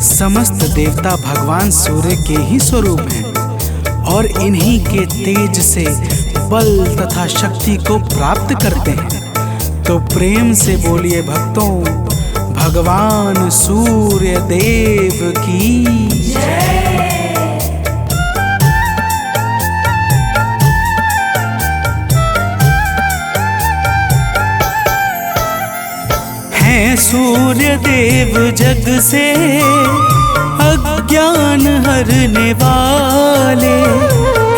समस्त देवता भगवान सूर्य के ही स्वरूप हैं और इन्हीं के तेज से बल तथा शक्ति को प्राप्त करते हैं। तो प्रेम से बोलिए भक्तों, भगवान सूर्य देव की जय। हैं सूर्य देव जग से अज्ञान हरने वाले।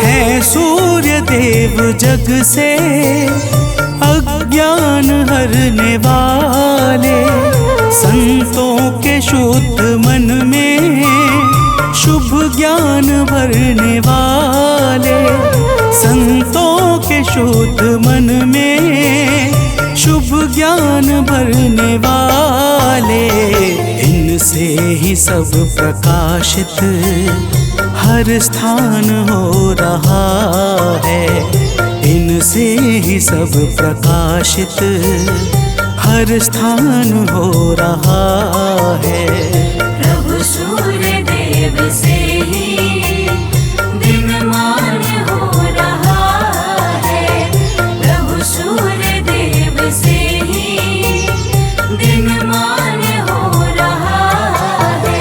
हैं सूर्य देव जग से अज्ञान हरने वाले। संतों के शुद्ध मन में शुभ ज्ञान भरने वाले। संतों के शुद्ध मन में शुभ ज्ञान भरने वाले। इनसे ही सब प्रकाशित हर स्थान हो रहा है। इनसे ही सब प्रकाशित हर स्थान हो रहा है। प्रभु सूर्य देव से ही दिनमान हो रहा है। प्रभु सूर्य देव से ही दिनमान हो रहा है।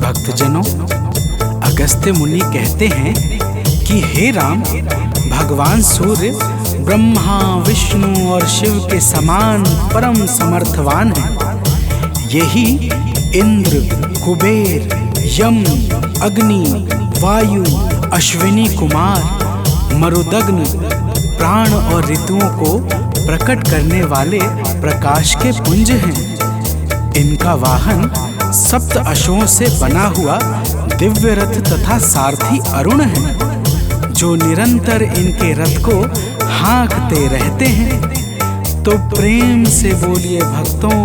भक्तजनों, अगस्त्य मुनि कहते हैं कि हे राम, भगवान सूर्य ब्रह्मा, विष्णु और शिव के समान परम समर्थवान हैं। यही इंद्र, कुबेर, यम, अग्नि, वायु, अश्विनी कुमार, मरुदग्न, प्राण और ऋतुओं को प्रकट करने वाले प्रकाश के पुंज हैं। इनका वाहन सप्त अश्वों से बना हुआ दिव्य रथ तथा सारथी अरुण है, जो निरंतर इनके रथ को हाँकते रहते हैं। तो प्रेम से बोलिए भक्तों,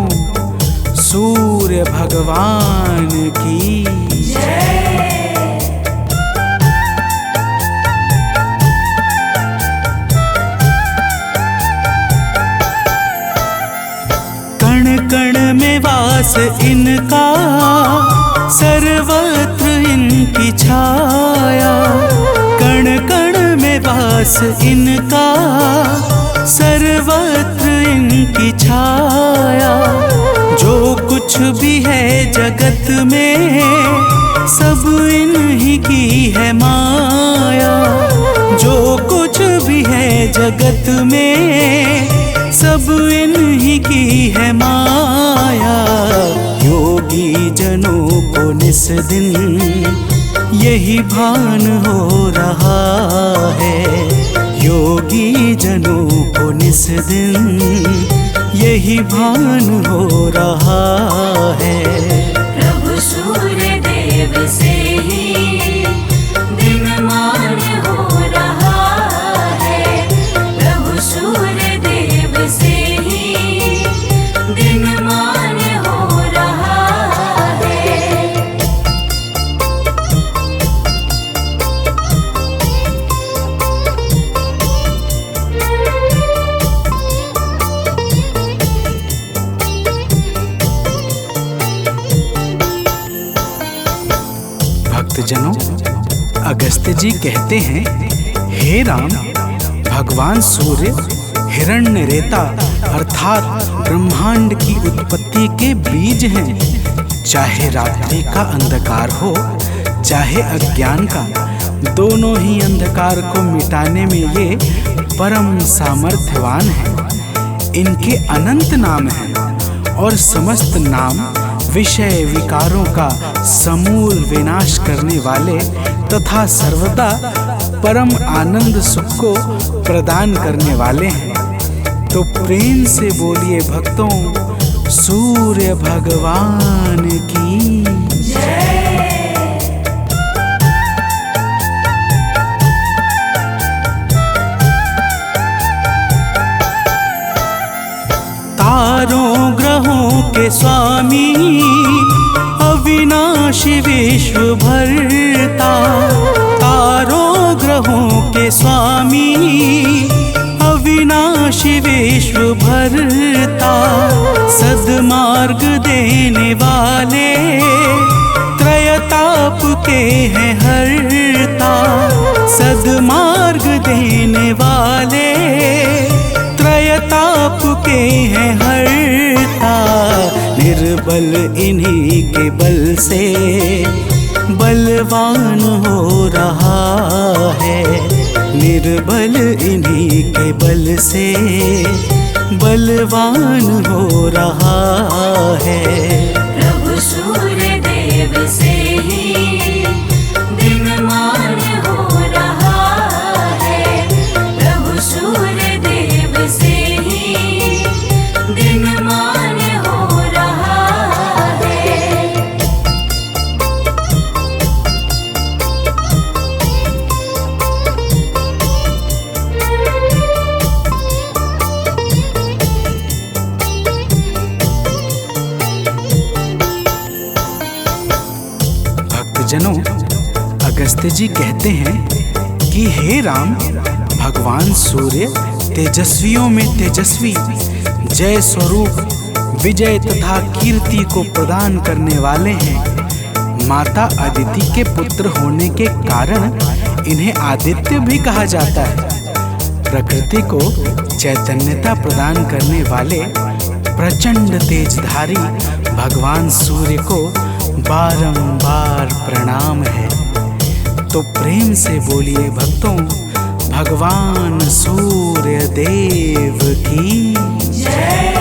सूर्य भगवान की। कण कण में वास इनका, सर्वत्र इनकी छाया। कण कण में वास इनका, सर्वत्र इनकी छाया। जो कुछ भी है जगत में, सब इन्हीं की है माया। जो कुछ भी है जगत में, सब इन्हीं की है माया। योगी जनों को निस दिन यही भान हो रहा है। योगी जनों को निस दिन यही भान हो रहा है। प्रभु सूर्य देव से ही दिनमान हो रहा है। प्रभु सूर्य देव से ही दिनमान हो रहा है। भक्तजनों, अगस्त्य जी कहते हैं, हे राम, भगवान सूर्य हिरण्यरेता अर्थात ब्रह्मांड की उत्पत्ति के बीज हैं। चाहे रात्रि का अंधकार हो, चाहे अज्ञान का, दोनों ही अंधकार को मिटाने में ये परम सामर्थ्यवान हैं। इनके अनंत नाम हैं और समस्त नाम विषय विकारों का समूल विनाश करने वाले तथा सर्वदा परम आनंद सुख को प्रदान करने वाले हैं। तो प्रेम से बोलिए भक्तों, सूर्य भगवान की जय। तारों ग्रहों के स्वामी, अविनाशी विश्व भरता। तारों ग्रहों के स्वामी, अविनाशी विश्व भरता। सद्मार्ग देने वाले, त्रयताप के हैं हरता। सद्मार्ग देने वाले, त्रयताप के हैं हरता। निर्बल इन्हीं के बल से बलवान हो रहा है। निर्बल इन्हीं के बल से बलवान हो रहा है। प्रभु सूर्य देव से ही दिनमान हो रहा है। प्रभु सूर्य देव से ही दिनमान हो रहा है। भक्तजनों, अगस्त्य जी कहते हैं कि हे राम, भगवान सूर्य तेजस्वियों में तेजस्वी, जय स्वरूप विजय तथा कीर्ति को प्रदान करने वाले हैं। माता अदिति के पुत्र होने के कारण इन्हें आदित्य भी कहा जाता है। प्रकृति को चैतन्यता प्रदान करने वाले प्रचंड तेजधारी भगवान सूर्य को बारंबार प्रणाम है। तो प्रेम से बोलिए भक्तों, भगवान सूर्य देव की जय।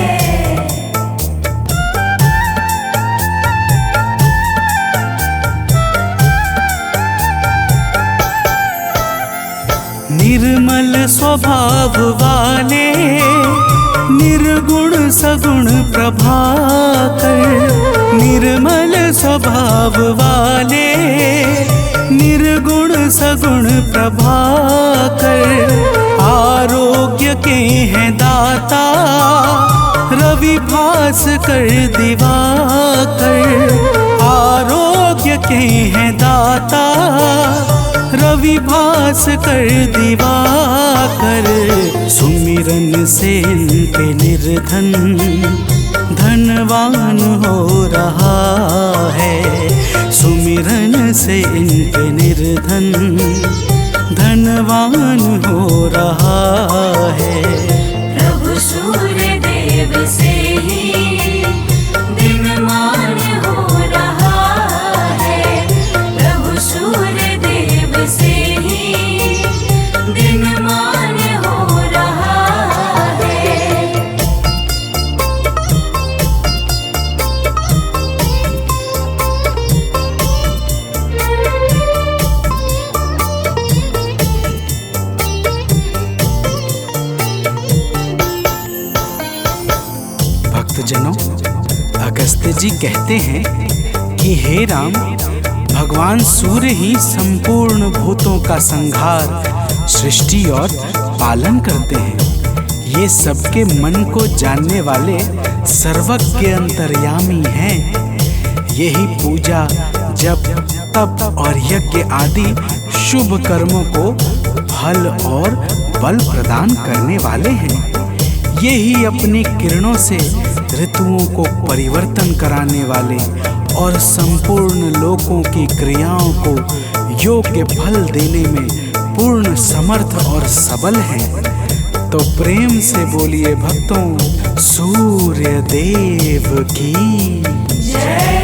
निर्मल स्वभाव वाले, निर्गुण सगुण प्रभाकर। निर्मल स्वभाव वाले, निर्गुण सगुण प्रभाकर। आरोग्य के हैं दाता, रवि भास कर दिवाकर आरोग्य के हैं दाता। रवि भास कर दिवाकर सुमिरन से इनके निर्धन धनवान हो रहा है। सुमिरन से इनके निर्धन धनवान हो रहा है। प्रभु सूर्य देव से ही दिनमान हो रहा है। प्रभु सूर्य देव से ही दिनमान हो रहा है। भक्तजनों, अगस्त्य जी कहते हैं कि हे राम, भगवान सूर्य ही संपूर्ण भूतों का संहार, सृष्टि और पालन करते हैं। ये सबके मन को जानने वाले सर्वज्ञ अंतर्यामी हैं। यही पूजा, जप, तप और यज्ञ आदि शुभ कर्मों को फल और बल प्रदान करने वाले हैं। यही अपनी किरणों से ऋतुओं को परिवर्तन कराने वाले और संपूर्ण लोकों की क्रियाओं को योग्य फल देने में पूर्ण समर्थ और सबल हैं। तो प्रेम से बोलिए भक्तों, सूर्य देव की जय।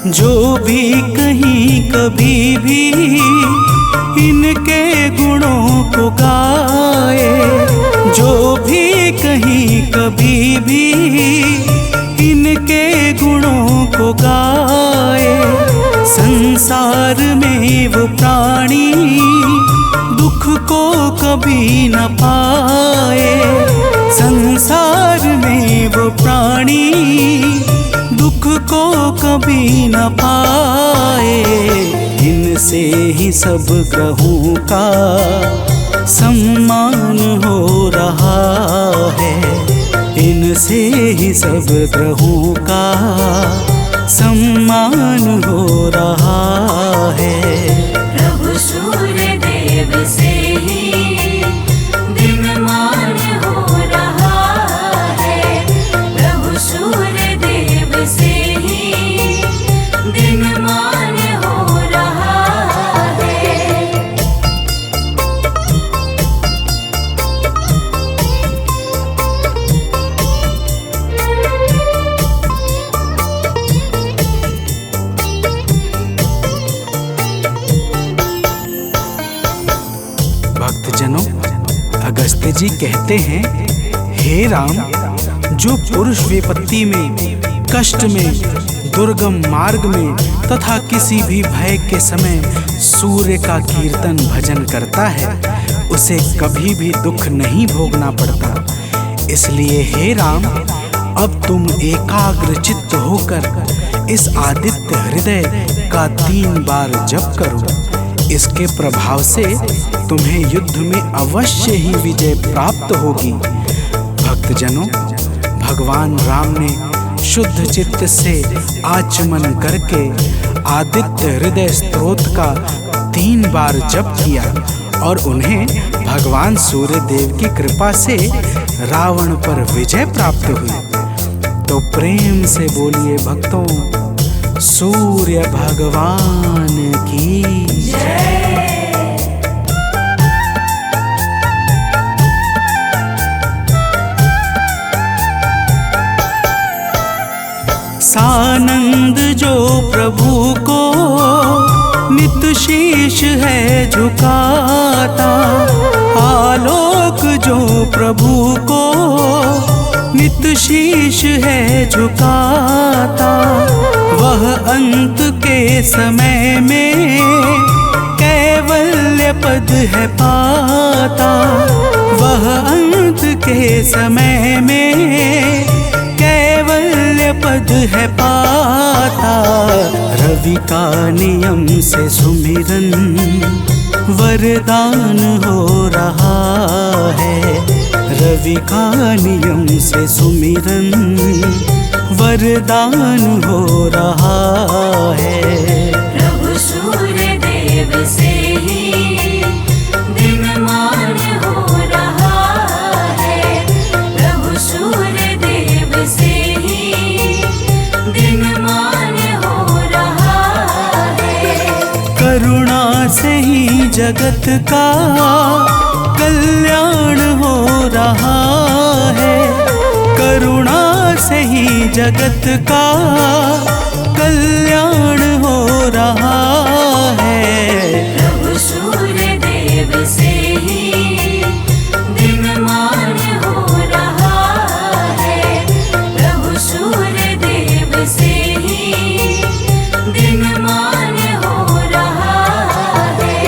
जो भी कहीं कभी भी इनके गुणों को गाए, जो भी कहीं कभी भी इनके गुणों को गाए, संसार में वो प्राणी दुख को कभी न पाए। संसार में वो प्राणी दुख को कभी न पाए। इनसे ही सब ग्रहों का सम्मान हो रहा है। इनसे ही सब ग्रहों का सम्मान हो रहा है। प्रभु सूर्य देव से ही दिनमान हो रहा है। प्रभु सूर्य देव से ही दिनमान हो रहा है। भक्तजनों, अगस्त्य जी कहते हैं, हे राम, जो पुरुष विपत्ति में, कष्ट में, दुर्गम मार्ग में तथा किसी भी भय के समय सूर्य का कीर्तन भजन करता है, उसे कभी भी दुख नहीं भोगना पड़ता। इसलिए हे राम, अब तुम एकाग्र चित्त होकर इस आदित्य हृदय का 3 बार जप करो। इसके प्रभाव से तुम्हें युद्ध में अवश्य ही विजय प्राप्त होगी। भक्तजनों, भगवान राम ने शुद्ध चित्त से आचमन करके आदित्य हृदय स्तोत्र का 3 बार जप किया और उन्हें भगवान सूर्य देव की कृपा से रावण पर विजय प्राप्त हुई। तो प्रेम से बोलिए भक्तों, सूर्य भगवान की जय। सानंद जो प्रभु को नित शीश है झुकाता, आलोक जो प्रभु को नित शीश है झुकाता, वह अंत के समय में कैवल्य पद है पाता। वह अंत के समय में कैवल्य पद है पाता, रवि का नियम से सुमिरन वरदान हो रहा है। रवि का नियम से सुमिरन वरदान हो रहा है। प्रभु सूर्य देव से ही दिनमान हो रहा है। प्रभु सूर्य देव से ही दिनमान हो रहा है। करुणा से ही जगत का कल्याण हो रहा है। करुणा से ही जगत का कल्याण हो रहा है। प्रभु सूर्य देव से ही दिनमान हो रहा है। प्रभु सूर्य देव से ही दिनमान हो रहा है।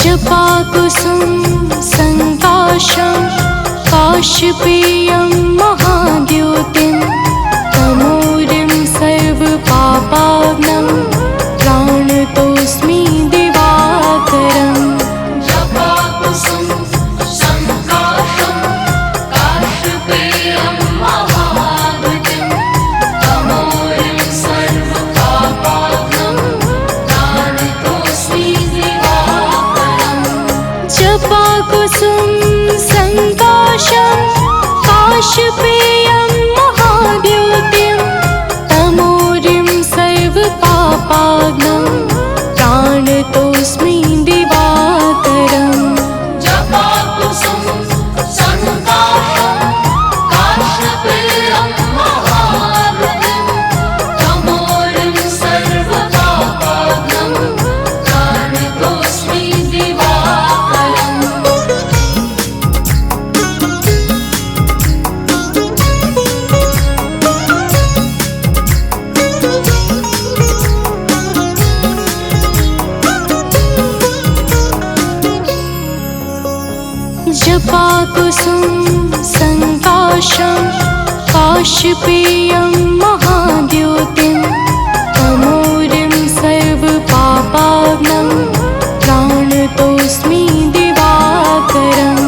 जपाकुसुम संकाशं काशपेयं महाद्योतिं तमोरिं सर्वपापाग्नं प्राणतोऽस्मि दिवाकरम् जपाकुसुम संकाशं काशपेयं महाद्योतिं तमोरिं सर्वपापाग्नं प्राणतोऽस्मि दिवाकरम् जपाकुसुम संकाशं काशपेयं महाद्योतिं तमोरिं सर्वपापाग्नं प्राणतोऽस्मि दिवाकरम् जपाकुसुम संकाशं काशपेयं महाद्योतिं तमोरिं सर्वपापाग्नं प्राणतोऽस्मि दिवाकरम् जपाकुसुम संकाशं काशपेयं महाद्योतिं तमोरिं सर्वपापाग्नं प्राणतोऽस्मि दिवाकरम्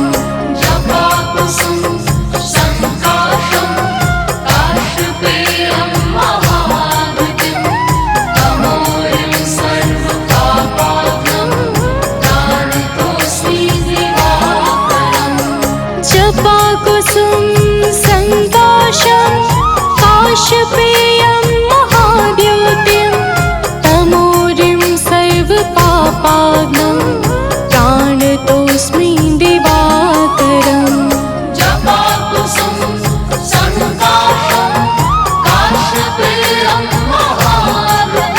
जपाकुसुम संकाशं काशपेयं महाद्योतिं तमोरिं सर्वपापाग्नं प्राणतोऽस्मि दिवाकरम् जपाकुसुम संकाशं काशपेयं महाद्योतिं तमोरिं सर्वपापाग्नं प्राणतोऽस्मि दिवाकरम् जपाकुसुम संकाशं काशपेयं महाद्योतिं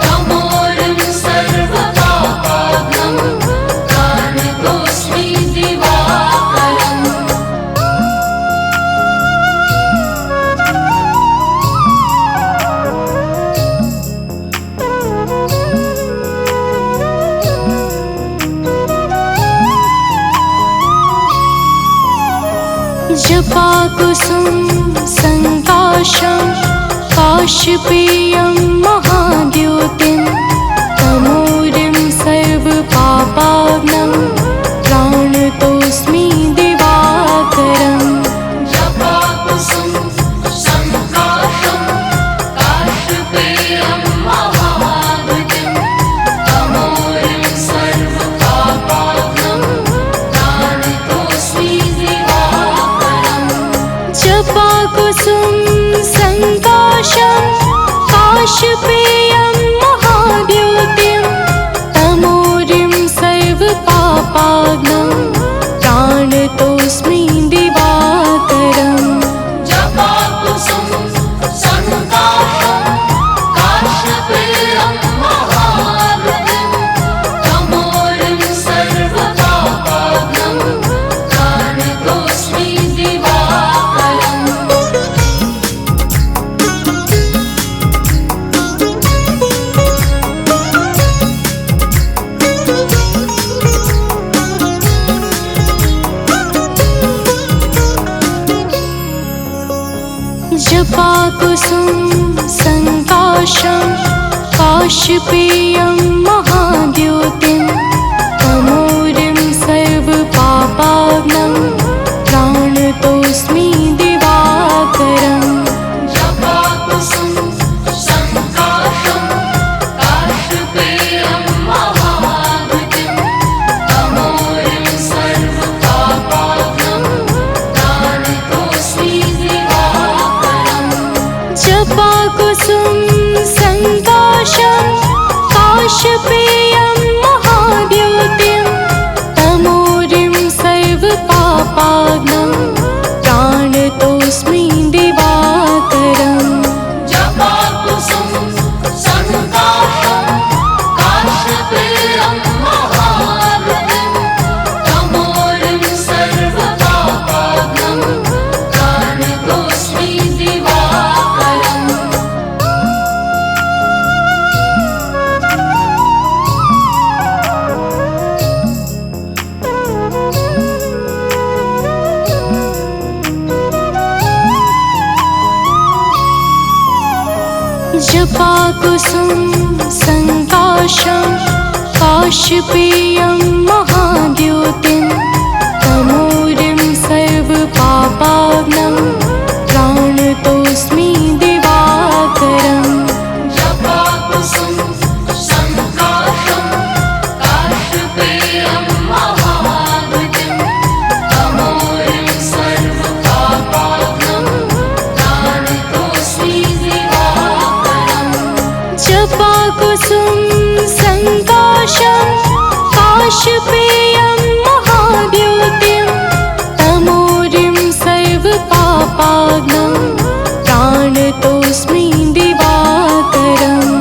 तमोरिं सर्वपापाग्नं प्राणतोऽस्मि दिवाकरम् जपाकुसुम संकाशं काशपेयं महाद्योतिं तमोरिं सर्वपापाग्नं प्राणतोऽस्मि दिवाकरम् जपाकुसुम संकाशं काशपेयं महाद्योतिं तमोरिं सर्वपापाग्नं प्राणतोऽस्मि दिवाकरम् जपाकुसुम संकाशं काशपेयं महाद्योतिं तमोरिं सर्वपापाग्नं प्राणतोऽस्मि दिवाकरम् जपाकुसुम संकाशं काशपेयं महाद्योतिं तमोरिं सर्वपापाग्नं प्राणतोऽस्मि दिवाकरम् जपाकुसुम संकाशं काशपेयं महाद्योतिं तमोरिं सर्वपापाग्नं प्राणतोऽस्मि दिवाकरम् जपाकुसुम संकाशं काशपेयं महाद्योतिं तमोरिं सर्वपापाग्नं प्राणतोऽस्मि दिवाकरम् जपाकुसुम संकाशं जपाकुसुम संकाशं काशपेयं महाद्योतिं तमोरिं सर्वपापाग्नं प्राणतोऽस्मि दिवाकरम् जपाकुसुम संकाशं काशपेयं महाद्योतिं तमोरिं सर्वपापाग्नं प्राणतोऽस्मि दिवाकरम् जपाकुसुम संकाशं काशपेयं महाद्योतिं तमोरिं सर्वपापाग्नं प्राणतोऽस्मि दिवाकरम्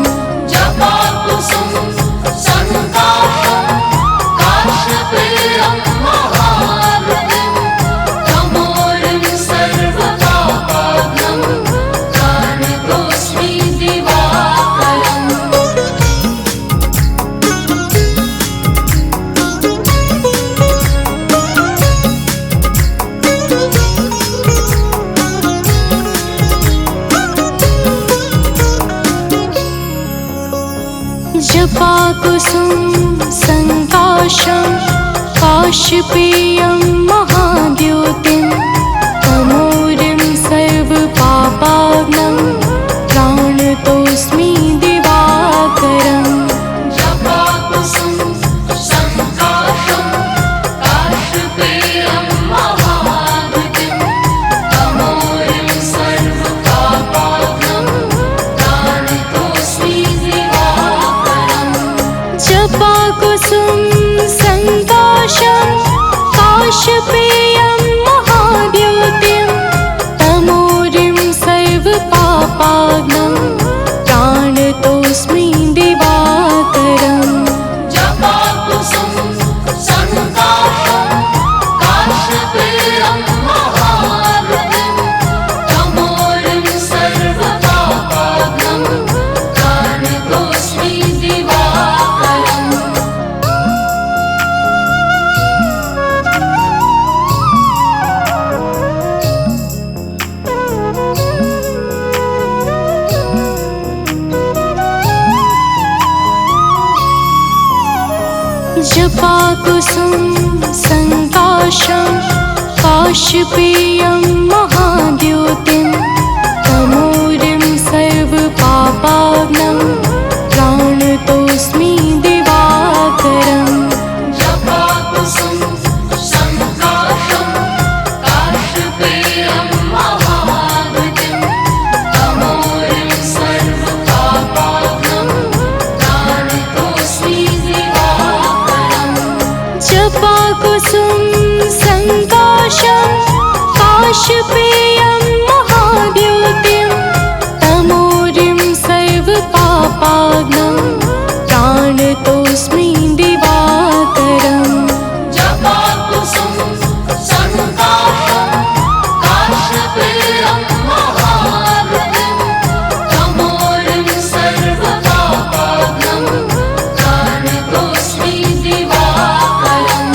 जपाकुसुम संकाशं काशपेयं महाद्योतिं तमोरिं सर्वपापाग्नं प्राणतोऽस्मि दिवाकरम् जपाकुसुम संकाशं काशपेयं महाद्योतिं तमोरिं सर्वपापाग्नं प्राणतोऽस्मि दिवाकरम् जपाकुसुम संकाशं काशपेयं महाद्योतिं तमोरिं सर्वपापाग्नं प्राणतोऽस्मि दिवाकरम् जपाकुसुम संकाशं काशपेयं महाद्योतिं तमोरिं सर्वपापाग्नं प्राणतोऽस्मि दिवाकरम् जपाकुसुम संकाशं काशपेयं महाद्योतिं तमोरिं सर्वपापाग्नं प्राणतोऽस्मि दिवाकरम् जपाकुसुम संकाशं काशपेयं महाद्योतिं तमोरिं सर्वपापाग्नं प्राणतोऽस्मि दिवाकरम् जपाकुसुम संकाशं काशपेयं महाद्योतिं तमोरिं सर्वपापाग्नं प्राणतोऽस्मि दिवाकरम् जपाकुसुम संकाशं काशपेयं महाद्योतिं तमोरिं सर्वपापाग्नं प्राणतोऽस्मि दिवाकरम् जपाकुसुम संकाशं काशपेयं महाद्योतिं तमोरिं सर्वपापाग्नं प्राणतोऽस्मि दिवाकरम्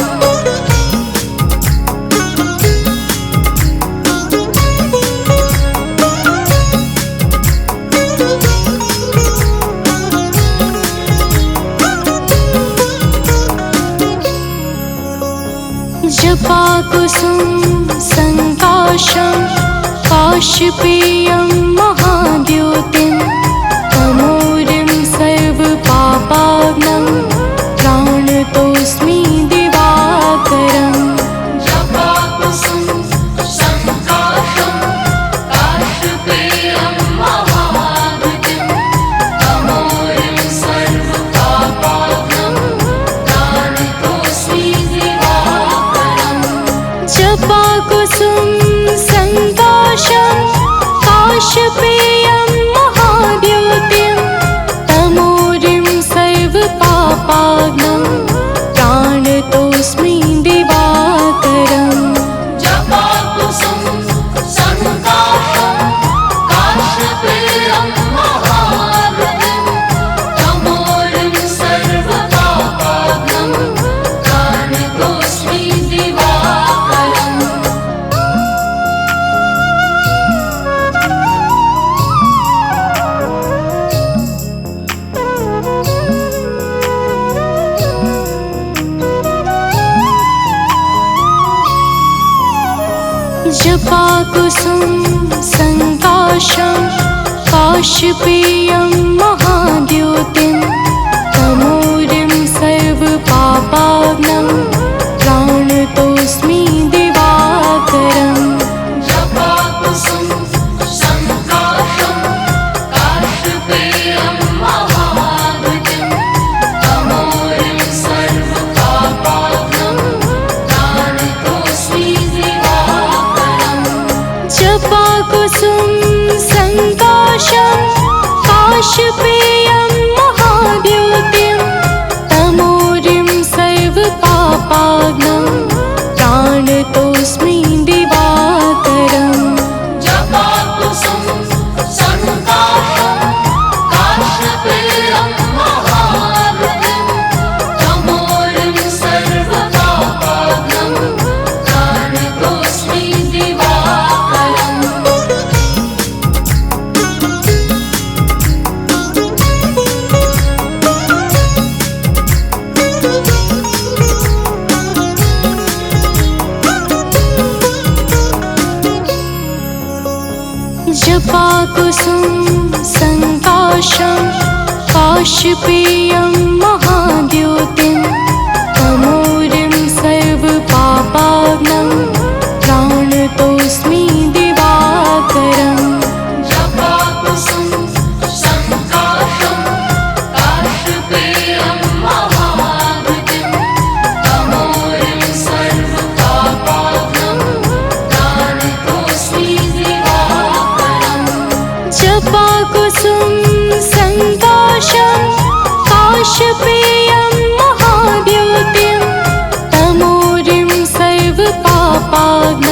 जपाकुसुम संकाशं काशपेयं महाद्योतिं तमोरिं सर्वपापाग्नं प्राणतोऽस्मि दिवाकरम् जपाकुसुम संकाशं काशपेयं महाद्योतिं तमोरिं सर्वपापाग्नं प्राणतोऽस्मि दिवाकरम् जपाकुसुम संकाशं काशपेयं जपाकुसुम संकाशं काशपेयं महाद्योतिं तमोरिं सर्वपापाग्नं प्राणतोऽस्मि दिवाकरम् जपाकुसुम संकाशं काशपेयं महाद्योतिं तमोरिं सर्वपापाग्नं प्राणतोऽस्मि दिवाकरम् जपाकुसुम संकाशं काशपेयं महाद्योतिं तमोरिं सर्वपापाग्नं प्राणतोऽस्मि दिवाकरम् जपाकुसुम संकाशं काशपेयं महाद्योतिं तमोरिं सर्वपापाग्नं प्राणतोऽस्मि दिवाकरम् जपाकुसुम संकाशं काशपेयं महाद्योतिं तमोरिं सर्वपापाग्नं प्राणतोऽस्मि दिवाकरम् जपाकुसुम संकाशं काशपेयं महाद्योतिं तमोरिं सर्वपापाग्नं प्राणतोऽस्मि दिवाकरम् जपाकुसुम संकाशं काशपेयं महाद्योतिं तमोरिं सर्वपापाग्नं